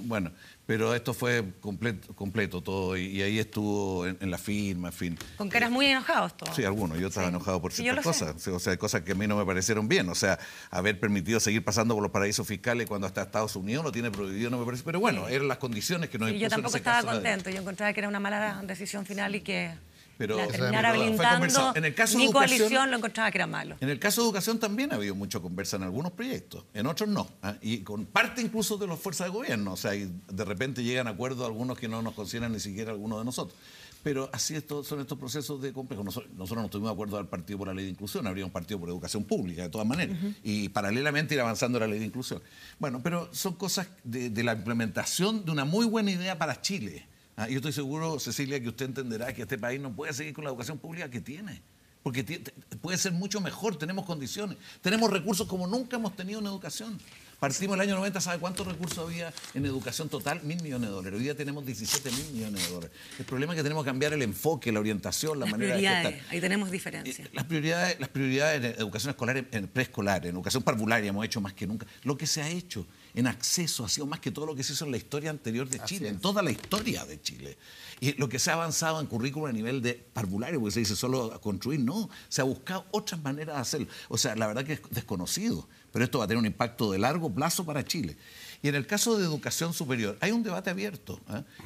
Bueno, pero esto fue completo todo y ahí estuvo en la firma, en fin. Con caras muy enojados todos. Sí, algunos. Yo estaba enojado por Sí, ciertas cosas. O sea, cosas que a mí no me parecieron bien. O sea, haber permitido seguir pasando por los paraísos fiscales cuando hasta Estados Unidos lo tiene prohibido no me parece. Pero bueno, eran las condiciones que nos impuso Yo tampoco en ese estaba caso. contento. Yo encontraba que era una mala decisión final y que Pero, la o sea, terminara fue blindando. conversado. En el caso de Mi educación- coalición lo encontraba que era malo. En el caso de educación también ha habido mucha conversa en algunos proyectos, en otros no. Y con parte incluso de las fuerzas de gobierno. O sea, y de repente llegan a acuerdos algunos que no nos consideran ni siquiera algunos de nosotros. Pero así son estos procesos de complejo. Nosotros no estuvimos de acuerdo al partido por la ley de inclusión, habría un partido por educación pública, de todas maneras. Y paralelamente ir avanzando la ley de inclusión. Bueno, pero son cosas de la implementación de una muy buena idea para Chile. Yo estoy seguro, Cecilia, que usted entenderá que este país no puede seguir con la educación pública que tiene. Porque puede ser mucho mejor, tenemos condiciones, tenemos recursos como nunca hemos tenido en educación. Partimos el año 90, ¿sabe cuántos recursos había en educación total? $1.000 millones. Hoy día tenemos $17.000 millones. El problema es que tenemos que cambiar el enfoque, la orientación, la manera de gestar. Ahí tenemos diferencias. Las prioridades en educación escolar, en preescolar, en educación parvularia hemos hecho más que nunca. Lo que se ha hecho en acceso ha sido más que todo lo que se hizo en la historia anterior de Chile, en toda la historia de Chile. Y lo que se ha avanzado en currículum a nivel de parvulario, porque se dice solo construir, no, se ha buscado otras maneras de hacerlo. O sea, la verdad que es desconocido, pero esto va a tener un impacto de largo plazo para Chile. Y en el caso de educación superior, hay un debate abierto,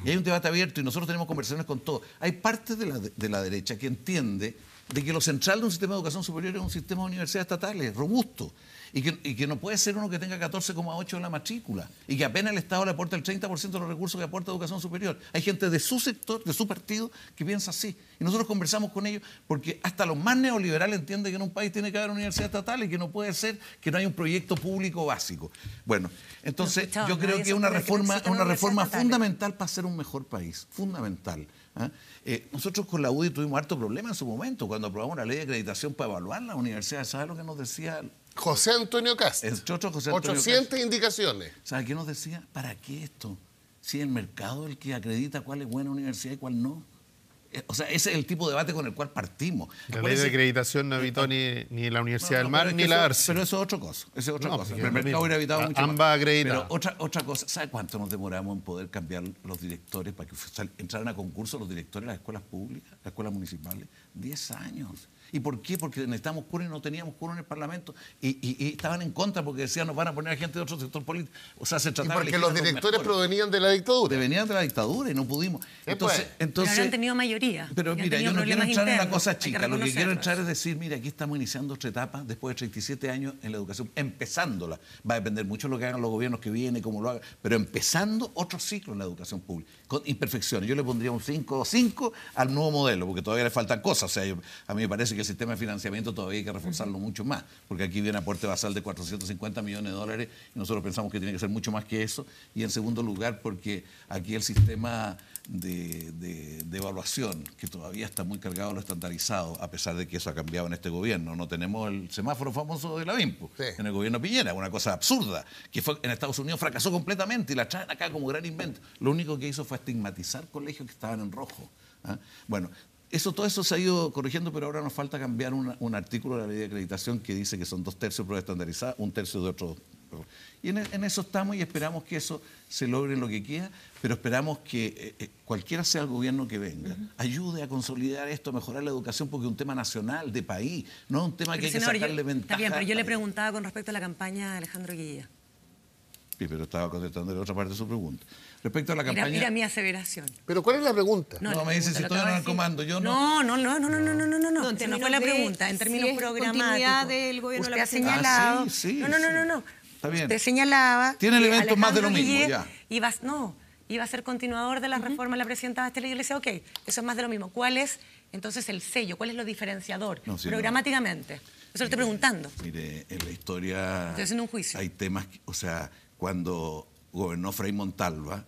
y hay un debate abierto y nosotros tenemos conversaciones con todos. Hay parte de la derecha que entiende de que lo central de un sistema de educación superior es un sistema de universidades estatales, robusto, y que no puede ser uno que tenga 14,8 en la matrícula, y que apenas el Estado le aporta el 30% de los recursos que aporta educación superior. Hay gente de su sector, de su partido, que piensa así. Y nosotros conversamos con ellos porque hasta los más neoliberales entienden que en un país tiene que haber universidades estatales, que no puede ser que no haya un proyecto público básico. Bueno, entonces yo creo que es una reforma fundamental para ser un mejor país, fundamental. Nosotros con la UDI tuvimos harto problema en su momento, cuando aprobamos la ley de acreditación para evaluar las universidades. ¿Sabe lo que nos decía? José Antonio Cast. 800 indicaciones. ¿Sabe qué nos decía? ¿Para qué esto? Si el mercado es el que acredita cuál es buena universidad y cuál no. O sea, ese es el tipo de debate con el cual partimos. La ley de acreditación no evitó ni la Universidad del Mar ni la ARCI. Pero eso es otra cosa. Eso es otra cosa. El mercado hubiera evitado mucho ambas más. acreditadas. Pero otra cosa, ¿sabe cuánto nos demoramos en poder cambiar los directores para que entraran a concurso los directores de las escuelas públicas, las escuelas municipales? 10 años. ¿Y por qué? Porque necesitamos curas y no teníamos curas en el Parlamento. Y estaban en contra porque decían nos van a poner a gente de otro sector político. O sea, se trataba porque los directores provenían de la dictadura. Venían de la dictadura y no pudimos. Entonces, pero han tenido mayoría. Pero mira, yo no quiero entrar en la cosa chica. Lo que quiero entrar es decir, mira, aquí estamos iniciando otra etapa después de 37 años en la educación, empezándola. Va a depender mucho de lo que hagan los gobiernos que vienen, cómo lo hagan, pero empezando otro ciclo en la educación pública, con imperfecciones. Yo le pondría un 5 al nuevo modelo, porque todavía le faltan cosas. O sea, a mí me parece que el sistema de financiamiento todavía hay que reforzarlo mucho más, porque aquí viene aporte basal de $450 millones y nosotros pensamos que tiene que ser mucho más que eso. Y en segundo lugar, porque aquí el sistema de evaluación, que todavía está muy cargado a lo estandarizado, a pesar de que eso ha cambiado en este gobierno. No tenemos el semáforo famoso de la BIMPO, en el gobierno Piñera, una cosa absurda, que fue en Estados Unidos fracasó completamente y la traen acá como gran invento. Lo único que hizo fue estigmatizar colegios que estaban en rojo. Bueno, todo eso se ha ido corrigiendo, pero ahora nos falta cambiar un artículo de la ley de acreditación que dice que son 2/3 pruebas estandarizadas, 1/3 de otro. Y en eso estamos y esperamos que eso se logre en lo que queda, pero esperamos que cualquiera sea el gobierno que venga, ayude a consolidar esto, a mejorar la educación, porque es un tema nacional, de país, no es un tema que hay que sacarle ventaja. Está bien, pero yo le preguntaba con respecto a la campaña de Alejandro Guilla. Sí, pero estaba contestando de otra parte de su pregunta. Respecto a la campaña... Mira mi aseveración. ¿Pero cuál es la pregunta? No, me dice si estoy en el comando. Yo no. No fue la pregunta. En términos programáticos. Del gobierno usted ha señalado... Sí. No. Está bien. Usted señalaba Tiene que elementos más de lo Alejandro mismo, Guillet ya. iba a ser continuador de la reforma de la presidenta Bachelet. Y yo le decía, ok, eso es más de lo mismo. ¿Cuál es entonces el sello? ¿Cuál es lo diferenciador? No, sí, programáticamente. Eso lo estoy preguntando. Mire, en la historia Estoy haciendo un juicio. hay temas, o sea, cuando gobernó Frei Montalva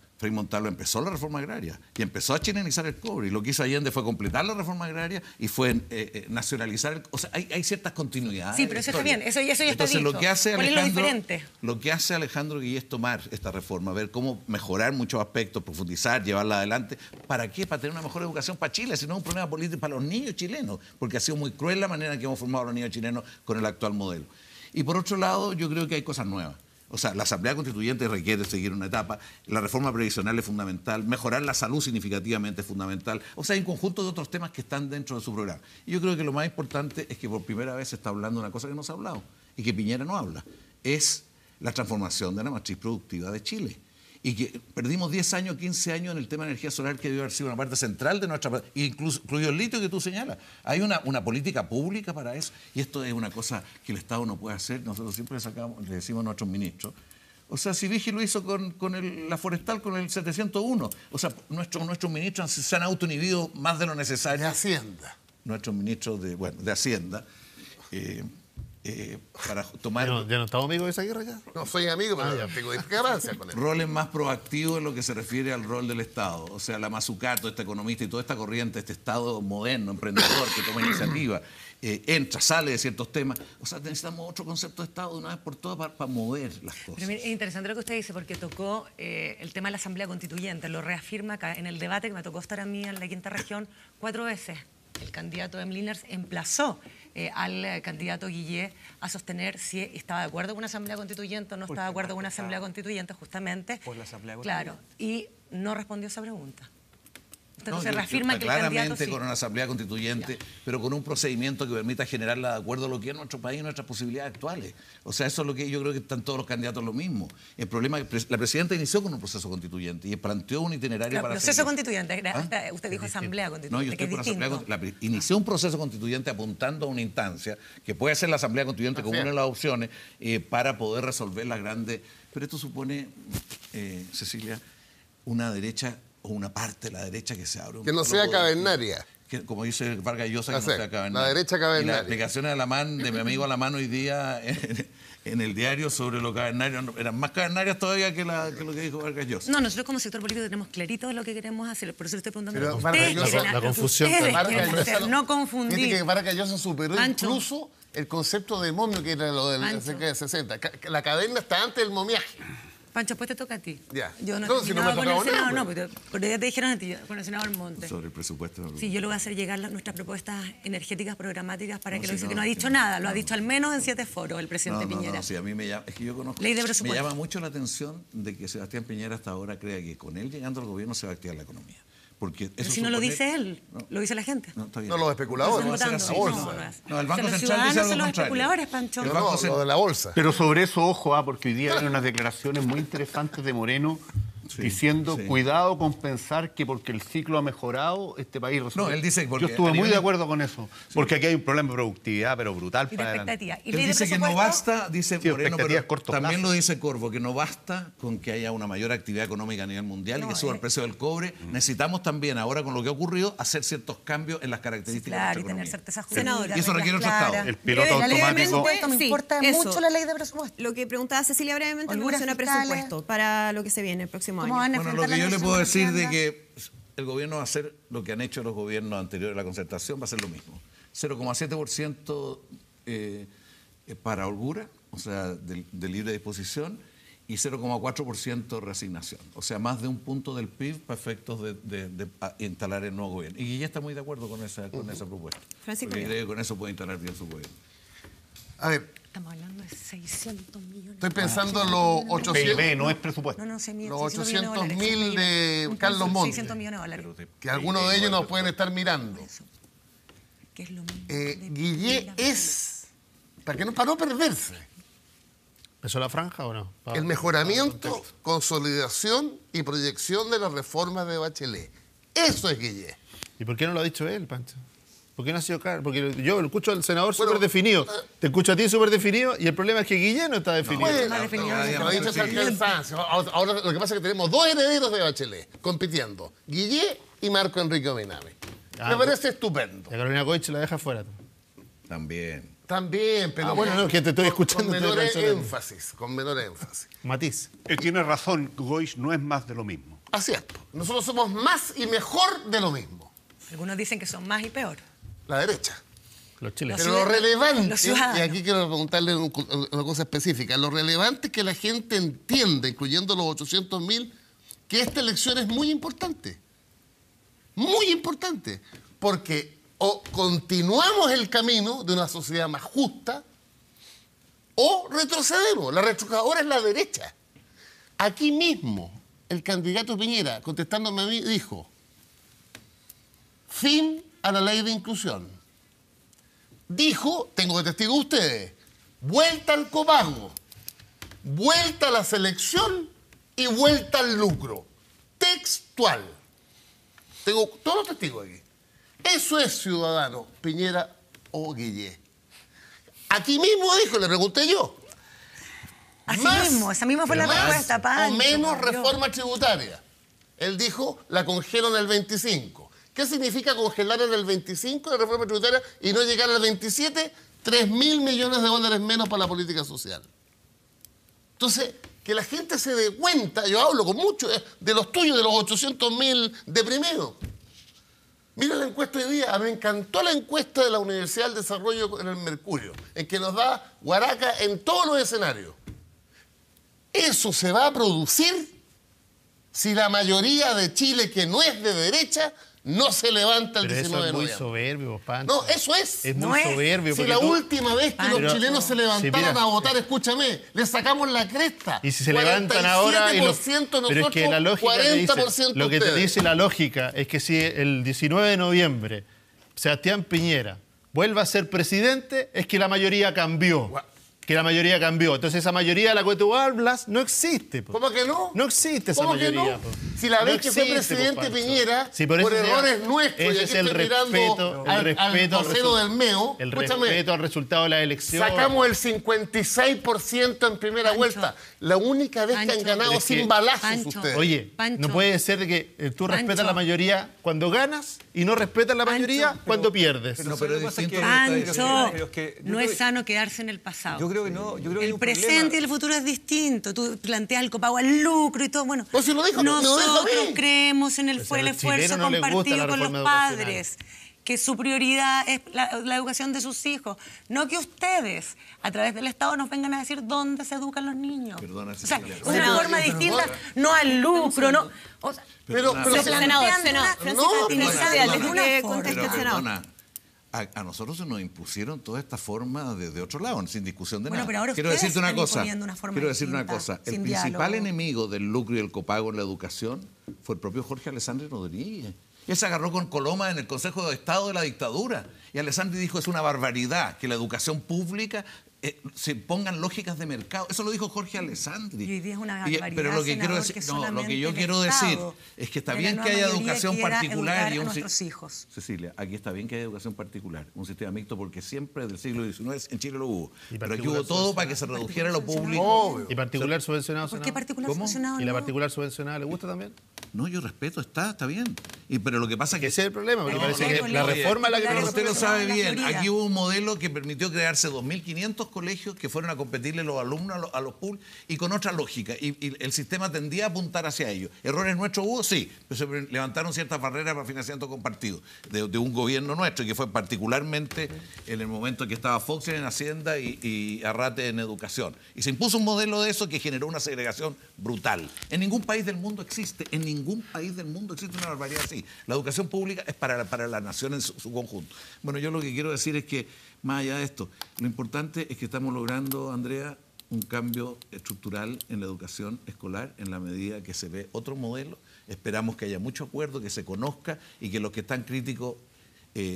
empezó la reforma agraria y empezó a chilenizar el cobre. Y lo que hizo Allende fue completar la reforma agraria y fue nacionalizar el... O sea, hay ciertas continuidades. Sí, pero eso está bien, eso ya está Entonces, dicho. lo que hace ¿Cuál es lo Alejandro, diferente? lo que hace Alejandro Guillet es tomar esta reforma, ver cómo mejorar muchos aspectos, profundizar, llevarla adelante. ¿Para qué? Para tener una mejor educación para Chile, si no es un problema político para los niños chilenos, porque ha sido muy cruel la manera en que hemos formado a los niños chilenos con el actual modelo. Y por otro lado, yo creo que hay cosas nuevas. O sea, la Asamblea Constituyente requiere seguir una etapa, la reforma previsional es fundamental, mejorar la salud significativamente es fundamental. O sea, hay un conjunto de otros temas que están dentro de su programa. Y yo creo que lo más importante es que por primera vez se está hablando de una cosa que no se ha hablado y que Piñera no habla, es la transformación de la matriz productiva de Chile. Y que perdimos 10 años, 15 años en el tema de energía solar, que debió haber sido una parte central de nuestra... Incluido el litio que tú señalas. Hay una política pública para eso. Y esto es una cosa que el Estado no puede hacer. Nosotros siempre le decimos a nuestros ministros. O sea, si Vigi lo hizo con la forestal, con el 701. O sea, nuestros ministros se han autoinhibido más de lo necesario. De Hacienda. Nuestros ministros de Hacienda. Para tomar... ¿Ya no estamos amigos de esa guerra ya? No soy amigo, pero tengo discrepancia con él. roles más proactivos en lo que se refiere al rol del Estado. O sea, la Mazzucato, este economista y toda esta corriente, este Estado moderno, emprendedor, que toma iniciativa, entra, sale de ciertos temas. O sea, necesitamos otro concepto de Estado de una vez por todas para mover las cosas. Pero mire, es interesante lo que usted dice, porque tocó el tema de la Asamblea Constituyente. Lo reafirma acá en el debate que me tocó estar a mí en la quinta región 4 veces. El candidato Em Linders emplazó al candidato Guillet a sostener si estaba de acuerdo con una asamblea constituyente o no estaba de acuerdo con una asamblea constituyente, justamente. Por la asamblea constituyente. Claro, y no respondió esa pregunta. No, se reafirma que el claramente candidato sí. con una asamblea constituyente, pero con un procedimiento que permita generarla de acuerdo a lo que es nuestro país y nuestras posibilidades actuales. O sea, eso es lo que yo creo que están todos los candidatos lo mismo. El problema es que la presidenta inició con un proceso constituyente y planteó un itinerario para proceso seguir. constituyente, usted dijo asamblea constituyente. No, yo estoy por asamblea. Inició un proceso constituyente apuntando a una instancia que puede ser la asamblea constituyente como una de las opciones para poder resolver las grandes... Pero esto supone, Cecilia, una derecha o una parte de la derecha que se abre. Que no sea cavernaria. Que, como dice Vargas Llosa, que no sea cavernaria. La derecha cavernaria. Y las explicaciones de mi amigo Alamán hoy día en el diario sobre los cavernarios eran más cavernarias todavía que lo que dijo Vargas Llosa. No, nosotros como sector político tenemos clarito lo que queremos hacer, por eso le estoy preguntando. Pero Ustedes la confusión. no confundir. Fíjate que Vargas Llosa superó Pancho. incluso el concepto de momio, que era lo del cerca de 60. La caverna está antes del momiaje. Pancho, pues te toca a ti. Ya. Yo no, No, si no me ha con el tocado Senado, nada, no, pero ya te dijeron a ti, con el senador Monte. Sobre el presupuesto. Sí, yo le voy a hacer llegar nuestras propuestas energéticas programáticas para No, que sí, lo dice, no, que no ha dicho sí, nada, lo ha no. dicho al menos en 7 foros el presidente Piñera. No, sí, a mí me llama, es que yo conozco, Ley de me presupuesto. llama mucho la atención de que Sebastián Piñera hasta ahora crea que con él llegando al gobierno se va a activar la economía. Porque Pero eso si no lo supone- dice él, No, lo dice la gente. no, está bien. No, los especuladores. No va a ser Están así. votando. La bolsa. No, el Banco Los Central dice ciudadanos algo son los contrario. especuladores, Pancho. El No, Banco no, Central- lo de la bolsa. Pero sobre eso, ojo, porque hoy día hay unas declaraciones muy interesantes de Moreno Sí, diciendo, sí. cuidado con pensar que porque el ciclo ha mejorado, este país resuelve. No, él dice porque Yo estuve a muy nivel- de acuerdo con eso, porque aquí hay un problema de productividad, pero brutal Y de para adelante. expectativa. Y Él ley de dice que no presupuesto, basta, dice Sí, Moreno, expectativas pero corto también plazo. lo dice Corvo, que no basta con que haya una mayor actividad económica a nivel mundial y que suba el precio del cobre. Necesitamos también, ahora con lo que ha ocurrido, hacer ciertos cambios en las características claro, de y nuestra tener economía. certeza Senador. jurídica. Y eso requiere otro reglas Estado. claras. El piloto La ley de automático. presupuesto me Sí, importa eso. mucho la ley de presupuesto. Lo que preguntaba Cecilia brevemente en Holguras relación a fiscales. presupuesto para lo que se viene el próximo ¿Cómo año. van a Bueno, enfrentar lo que la yo le negociación puedo con decir de Hacienda? que el gobierno va a hacer lo que han hecho los gobiernos anteriores a la concertación, va a ser lo mismo. 0,7% para holgura, o sea, de libre disposición, y 0,4% reasignación. O sea, más de un punto del PIB para efectos de instalar el nuevo gobierno. Y ya está muy de acuerdo con esa propuesta. Francisco Porque Villa. creo que con eso puede instalar bien su gobierno. A ver, Estamos hablando de 600 millones. estoy pensando en los 800, PIB no es presupuesto. No, 600 los 800 800.000 de Carlos Montes, 600 millones de dólares. que algunos de ellos nos pueden estar mirando. Que es lo mismo. Guillet es, para no perderse, ¿Empezó la franja o no? el mejoramiento, consolidación y proyección de las reformas de Bachelet. Eso es Guillet. ¿Y por qué no lo ha dicho él, Pancho? ¿Por qué no ha sido claro? Porque yo lo escucho al senador súper definido, te escucho a ti súper definido, y el problema es que Guillén no está definido. Ahora lo que pasa es que tenemos dos herederos de Bachelet compitiendo, Guillén y Marco Enrique Ominami. Me parece estupendo. La Carolina Goich la deja fuera. También. También, pero bueno, no, que te estoy escuchando. Con menor énfasis. Matiz. Tiene razón, Goich no es más de lo mismo. Así es. Nosotros somos más y mejor de lo mismo. Algunos dicen que son más y peor. La derecha. Los chilenos. Pero lo relevante, y aquí quiero preguntarle una cosa específica, lo relevante es que la gente entiende, incluyendo los 800.000, que esta elección es muy importante. Muy importante. Porque o continuamos el camino de una sociedad más justa o retrocedemos. La retrocedora es la derecha. Aquí mismo, el candidato Piñera, contestándome a mí, dijo: fin a la ley de inclusión. Dijo, tengo de testigo a ustedes, vuelta al copago, vuelta a la selección y vuelta al lucro. Textual. Tengo todos los testigos aquí. Eso es ciudadano, Piñera o Guillén. Aquí mismo dijo, le pregunté yo. Esa misma fue la respuesta, Pancho. O menos reforma tributaria. Él dijo, la congelo en el 25. ¿Qué significa congelar en el 25 de reforma tributaria y no llegar al 27? 3.000 millones de dólares menos para la política social. Entonces, que la gente se dé cuenta, yo hablo con muchos de los tuyos, de los 800.000 deprimidos. Mira la encuesta hoy día, me encantó la encuesta de la Universidad del Desarrollo en el Mercurio, en que nos da Guaraca en todos los escenarios. Eso se va a producir si la mayoría de Chile, que no es de derecha, no se levanta el 19 de noviembre. Eso es muy soberbio, Pancho. No, eso es. Es muy soberbio. Si la última vez que los chilenos se levantaron a votar, escúchame, le sacamos la cresta. Y si se levantan ahora... Pero es que la lógica 40% lo que te dice la lógica es que si el 19 de noviembre Sebastián Piñera vuelva a ser presidente, es que la mayoría cambió. Que la mayoría cambió. Entonces esa mayoría de la que tú hablas no existe. Po. ¿Cómo que no? No existe esa mayoría. No? Si la vez que fue presidente Piñera, por errores nuestros, ese es el respeto al vocero del MEO, el respeto al resultado de la elección. Sacamos el 56% en primera vuelta. La única vez que han ganado sin balazos ustedes. Oye, no puede ser de que tú respetas la mayoría cuando ganas y no respetas la mayoría cuando pierdes. Pancho, no es sano quedarse en el pasado. Yo creo que no. El presente y el futuro es distinto. Tú planteas el copago al lucro y todo. Bueno, si lo dijo, nosotros creemos en el esfuerzo compartido con los padres, que su prioridad es la educación de sus hijos. No que ustedes, a través del Estado, nos vengan a decir dónde se educan los niños. Perdona, o sea, una forma distinta, no al lucro, no. O sea, pero senador, a nosotros se nos impusieron toda esta forma de otro lado, sin discusión de nada. Pero ahora Quiero decirte una cosa. Quiero decir una cosa. El principal enemigo del lucro y el copago en la educación fue el propio Jorge Alessandri Rodríguez. Él se agarró con Coloma en el Consejo de Estado de la dictadura. Y Alessandri dijo, es una barbaridad que la educación pública se pongan lógicas de mercado. Eso lo dijo Jorge Alessandri. Y hoy día es una barbaridad, pero lo que quiero decir, lo que yo quiero decir es que está bien que haya educación particular y nuestros hijos. Cecilia, aquí está bien que haya educación particular, un sistema mixto, porque siempre del siglo XIX en Chile lo hubo. Pero aquí hubo todo para que se redujera lo público. ¿Y particular subvencionado? ¿Por qué particular subvencionado? ¿Y la particular subvencionada le gusta también? No, yo respeto, está bien. Pero lo que pasa es que ese es el problema, porque parece que la reforma la que usted lo sabe bien. Aquí hubo un modelo que permitió crearse 2.500 colegios que fueron a competirle los alumnos a los pools y con otra lógica. Y el sistema tendía a apuntar hacia ellos. ¿Errores nuestros hubo? Sí. Pero se levantaron ciertas barreras para financiamiento compartido de un gobierno nuestro, que fue particularmente en el momento en que estaba Fox en Hacienda y Arrate en Educación. Y se impuso un modelo de eso que generó una segregación brutal. En ningún país del mundo existe, en ningún país del mundo existe una barbaridad así. La educación pública es para la nación en su conjunto. Bueno, yo lo que quiero decir es que, más allá de esto, lo importante es que estamos logrando, Andrea, un cambio estructural en la educación escolar en la medida que se ve otro modelo. Esperamos que haya mucho acuerdo, que se conozca y que los que están críticos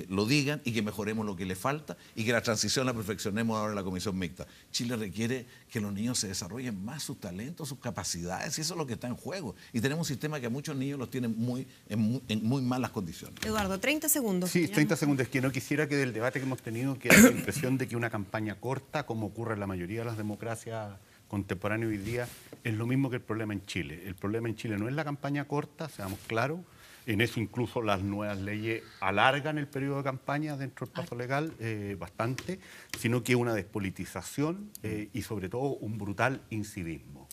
lo digan y que mejoremos lo que le falta y que la transición la perfeccionemos ahora en la comisión mixta. Chile requiere que los niños se desarrollen más sus talentos, sus capacidades, y eso es lo que está en juego. Y tenemos un sistema que a muchos niños los tiene en muy malas condiciones. Eduardo, 30 segundos. Sí, 30 segundos. Es que no quisiera que del debate que hemos tenido quede la impresión de que una campaña corta, como ocurre en la mayoría de las democracias contemporáneas hoy día, es lo mismo que el problema en Chile. El problema en Chile no es la campaña corta, seamos claros. En eso incluso las nuevas leyes alargan el periodo de campaña dentro del plazo legal bastante, sino que una despolitización y sobre todo un brutal incivismo.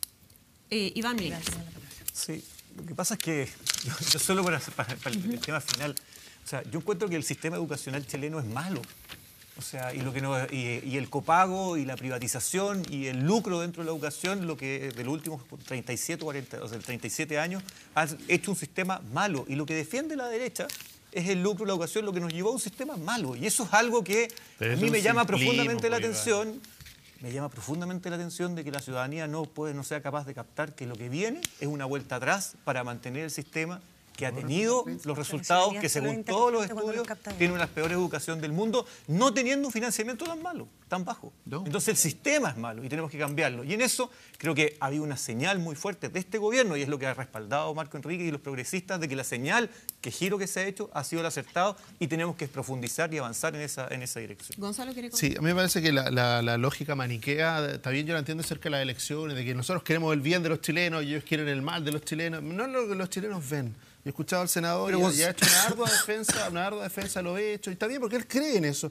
Iván Miguel. Sí, lo que pasa es que yo solo para el tema final, o sea, yo encuentro que el sistema educacional chileno es malo. O sea, y el copago y la privatización y el lucro dentro de la educación, lo que de los últimos 37 años, ha hecho un sistema malo. Y lo que defiende la derecha es el lucro de la educación, lo que nos llevó a un sistema malo. Y eso es algo que a mí me llama profundamente la atención. Me llama profundamente la atención de que la ciudadanía no sea capaz de captar que lo que viene es una vuelta atrás para mantener el sistema que ha tenido los resultados que, según todos los estudios, tiene una de las peores educación del mundo, no teniendo un financiamiento tan malo, tan bajo. No. Entonces el sistema es malo y tenemos que cambiarlo. Y en eso creo que había una señal muy fuerte de este gobierno, y es lo que ha respaldado Marco Enrique y los progresistas, de que la señal, que giro que se ha hecho, ha sido el acertado, y tenemos que profundizar y avanzar en esa dirección. Gonzalo, ¿quiere comentar? Sí, a mí me parece que la lógica maniquea, está bien, yo la entiendo acerca de las elecciones, de que nosotros queremos el bien de los chilenos y ellos quieren el mal de los chilenos. No es lo que los chilenos ven. Yo he escuchado al senador y ha hecho una ardua defensa, lo he hecho. Y está bien, porque él cree en eso.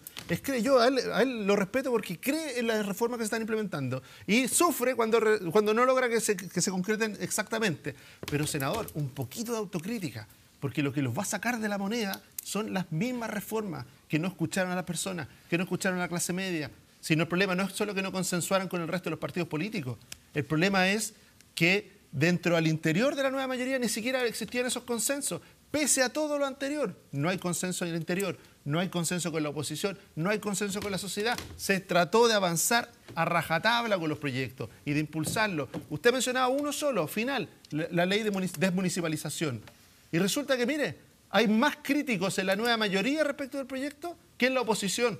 Yo a él lo respeto porque cree en las reformas que se están implementando. Y sufre cuando no logra que se concreten exactamente. Pero, senador, un poquito de autocrítica. Porque lo que los va a sacar de la moneda son las mismas reformas que no escucharon a las personas, que no escucharon a la clase media. Sino el problema no es solo que no consensuaran con el resto de los partidos políticos. El problema es que dentro al interior de la nueva mayoría ni siquiera existían esos consensos. Pese a todo lo anterior, no hay consenso en el interior, no hay consenso con la oposición, no hay consenso con la sociedad. Se trató de avanzar a rajatabla con los proyectos y de impulsarlos. Usted mencionaba uno solo, final, la ley de desmunicipalización. Y resulta que, mire, hay más críticos en la nueva mayoría respecto del proyecto que en la oposición.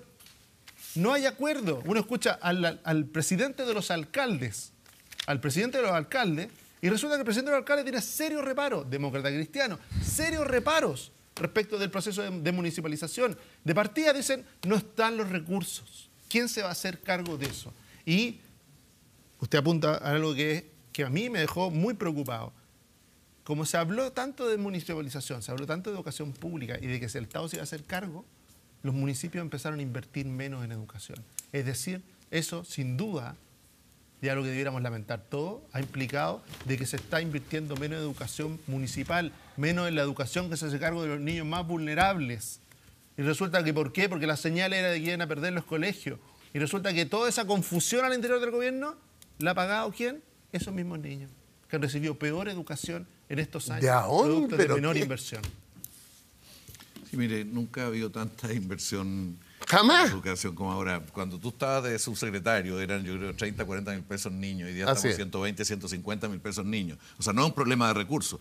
No hay acuerdo. Uno escucha al presidente de los alcaldes, y resulta que el presidente del alcalde tiene serios reparos, demócrata cristiano, serios reparos respecto del proceso de municipalización. De partida dicen, no están los recursos. ¿Quién se va a hacer cargo de eso? Y usted apunta a algo que a mí me dejó muy preocupado. Como se habló tanto de municipalización, se habló tanto de educación pública y de que el Estado se iba a hacer cargo, los municipios empezaron a invertir menos en educación. Es decir, eso sin duda, ya lo que debiéramos lamentar todo, ha implicado de que se está invirtiendo menos en educación municipal, menos en la educación que se hace cargo de los niños más vulnerables. Y resulta que, ¿por qué? Porque la señal era de que iban a perder los colegios. Y resulta que toda esa confusión al interior del gobierno, ¿la ha pagado quién? Esos mismos niños, que han recibido peor educación en estos años, producto de menor inversión. Sí, mire, nunca ha habido tanta inversión jamás en educación como ahora. Cuando tú estabas de subsecretario, eran, yo creo, 30, 40 mil pesos niños, y ya estamos 120, 150 mil pesos niños. O sea, no es un problema de recursos.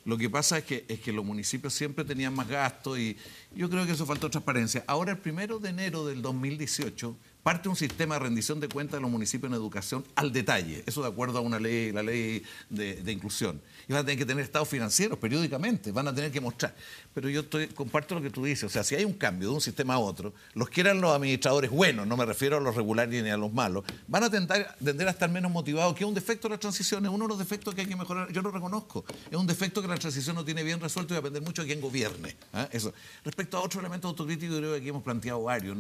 Lo que pasa es que los municipios siempre tenían más gastos y yo creo que eso faltó transparencia. Ahora, el 1 de enero del 2018, parte un sistema de rendición de cuentas de los municipios en educación al detalle. Eso de acuerdo a una ley, la ley de inclusión. Y van a tener que tener estados financieros periódicamente, van a tener que mostrar. Pero yo comparto lo que tú dices. O sea, si hay un cambio de un sistema a otro, los que eran los administradores buenos, no me refiero a los regulares ni a los malos, van a tender a estar menos motivados, que es un defecto de la transición, es uno de los defectos que hay que mejorar. Yo lo reconozco. Es un defecto que la transición no tiene bien resuelto y va a depender mucho de quién gobierne. Eso. Respecto a otro elemento autocrítico, creo que aquí hemos planteado varios,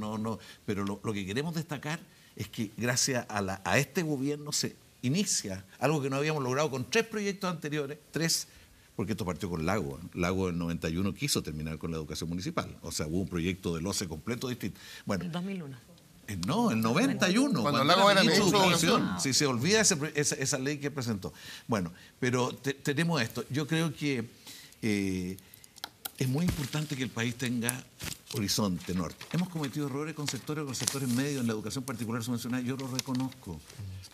pero lo que queremos destacar es que gracias a este gobierno se inicia algo que no habíamos logrado con 3 proyectos anteriores, 3, porque esto partió con Lago. Lago en 91 quiso terminar con la educación municipal. O sea, hubo un proyecto del OCE completo distinto. Bueno, el 2001. No, el 91. Cuando Lago era ministro de Educación. Si se olvida esa ley que presentó. Bueno, pero tenemos esto. Yo creo que es muy importante que el país tenga horizonte norte. Hemos cometido errores con sectores medios en la educación particular subvencionada, yo lo reconozco.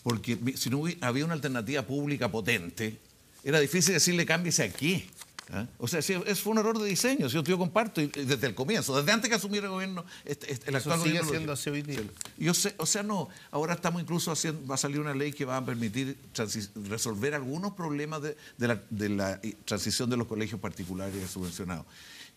Porque si no había una alternativa pública potente, era difícil decirle cámbiese aquí. ¿Ah? O sea, sí, fue un error de diseño, yo comparto desde el comienzo, desde antes que asumiera el gobierno, el actual sigue gobierno. siendo así hoy día. Yo sé, o sea, no, ahora estamos incluso haciendo, va a salir una ley que va a permitir resolver algunos problemas de la transición de los colegios particulares subvencionados.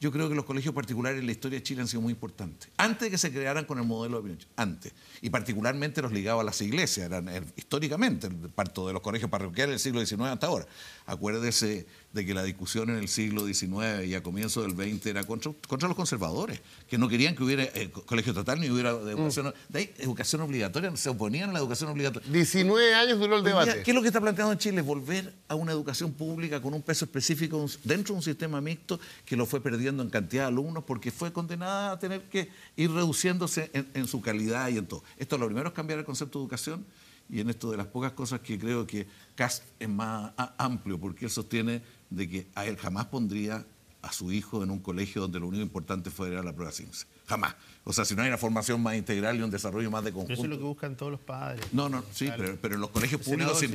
Yo creo que los colegios particulares en la historia de Chile han sido muy importantes. Antes de que se crearan con el modelo de Pinochet, antes. Y particularmente los ligados a las iglesias, eran históricamente el parto de los colegios parroquiales del siglo XIX hasta ahora. Acuérdese de que la discusión en el siglo XIX y a comienzos del XX era contra los conservadores, que no querían que hubiera colegio total ni hubiera educación, de ahí, educación obligatoria, se oponían a la educación obligatoria. 19 años duró el debate. ¿Qué es lo que está planteando en Chile? Volver a una educación pública con un peso específico dentro de un sistema mixto que lo fue perdiendo en cantidad de alumnos porque fue condenada a tener que ir reduciéndose en su calidad y en todo. Esto lo primero es cambiar el concepto de educación, y en esto de las pocas cosas que creo que Kast es más amplio, porque él sostiene de que a él jamás pondría a su hijo en un colegio donde lo único importante fuera la prueba CIMSE. Jamás. O sea, si no hay una formación más integral y un desarrollo más de conjunto. Pero eso es lo que buscan todos los padres. No, sí, claro. pero en los colegios públicos se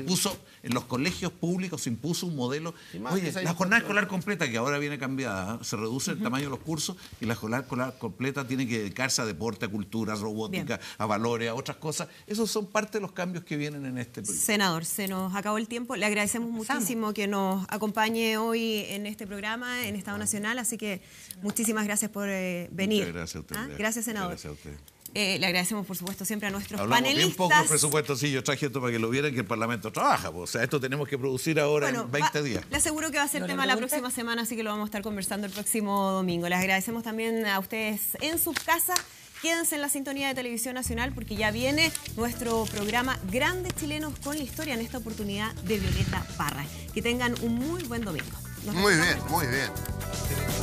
impuso, un modelo. Oye, la jornada escolar completa, que ahora viene cambiada, se reduce el tamaño de los cursos y la jornada escolar completa tiene que dedicarse a deporte, a cultura, a robótica, a valores, a otras cosas. Esos son parte de los cambios que vienen en este periodo. Senador, se nos acabó el tiempo. Le agradecemos muchísimo que nos acompañe hoy en este programa, en Estado Nacional, así que muchísimas gracias por venir. Muchas gracias a usted. Gracias, senador. Gracias a usted. Le agradecemos, por supuesto, siempre a nuestros Hablamos panelistas. bien poco de presupuesto, sí, yo traje esto para que lo vieran, que el Parlamento trabaja. O sea, esto tenemos que producir ahora en 20 días. Le aseguro que va a ser tema la próxima semana, así que lo vamos a estar conversando el próximo domingo. Les agradecemos también a ustedes en sus casas. Quédense en la sintonía de Televisión Nacional porque ya viene nuestro programa Grandes Chilenos con la Historia, en esta oportunidad de Violeta Parra. Que tengan un muy buen domingo. Muy bien, muy bien.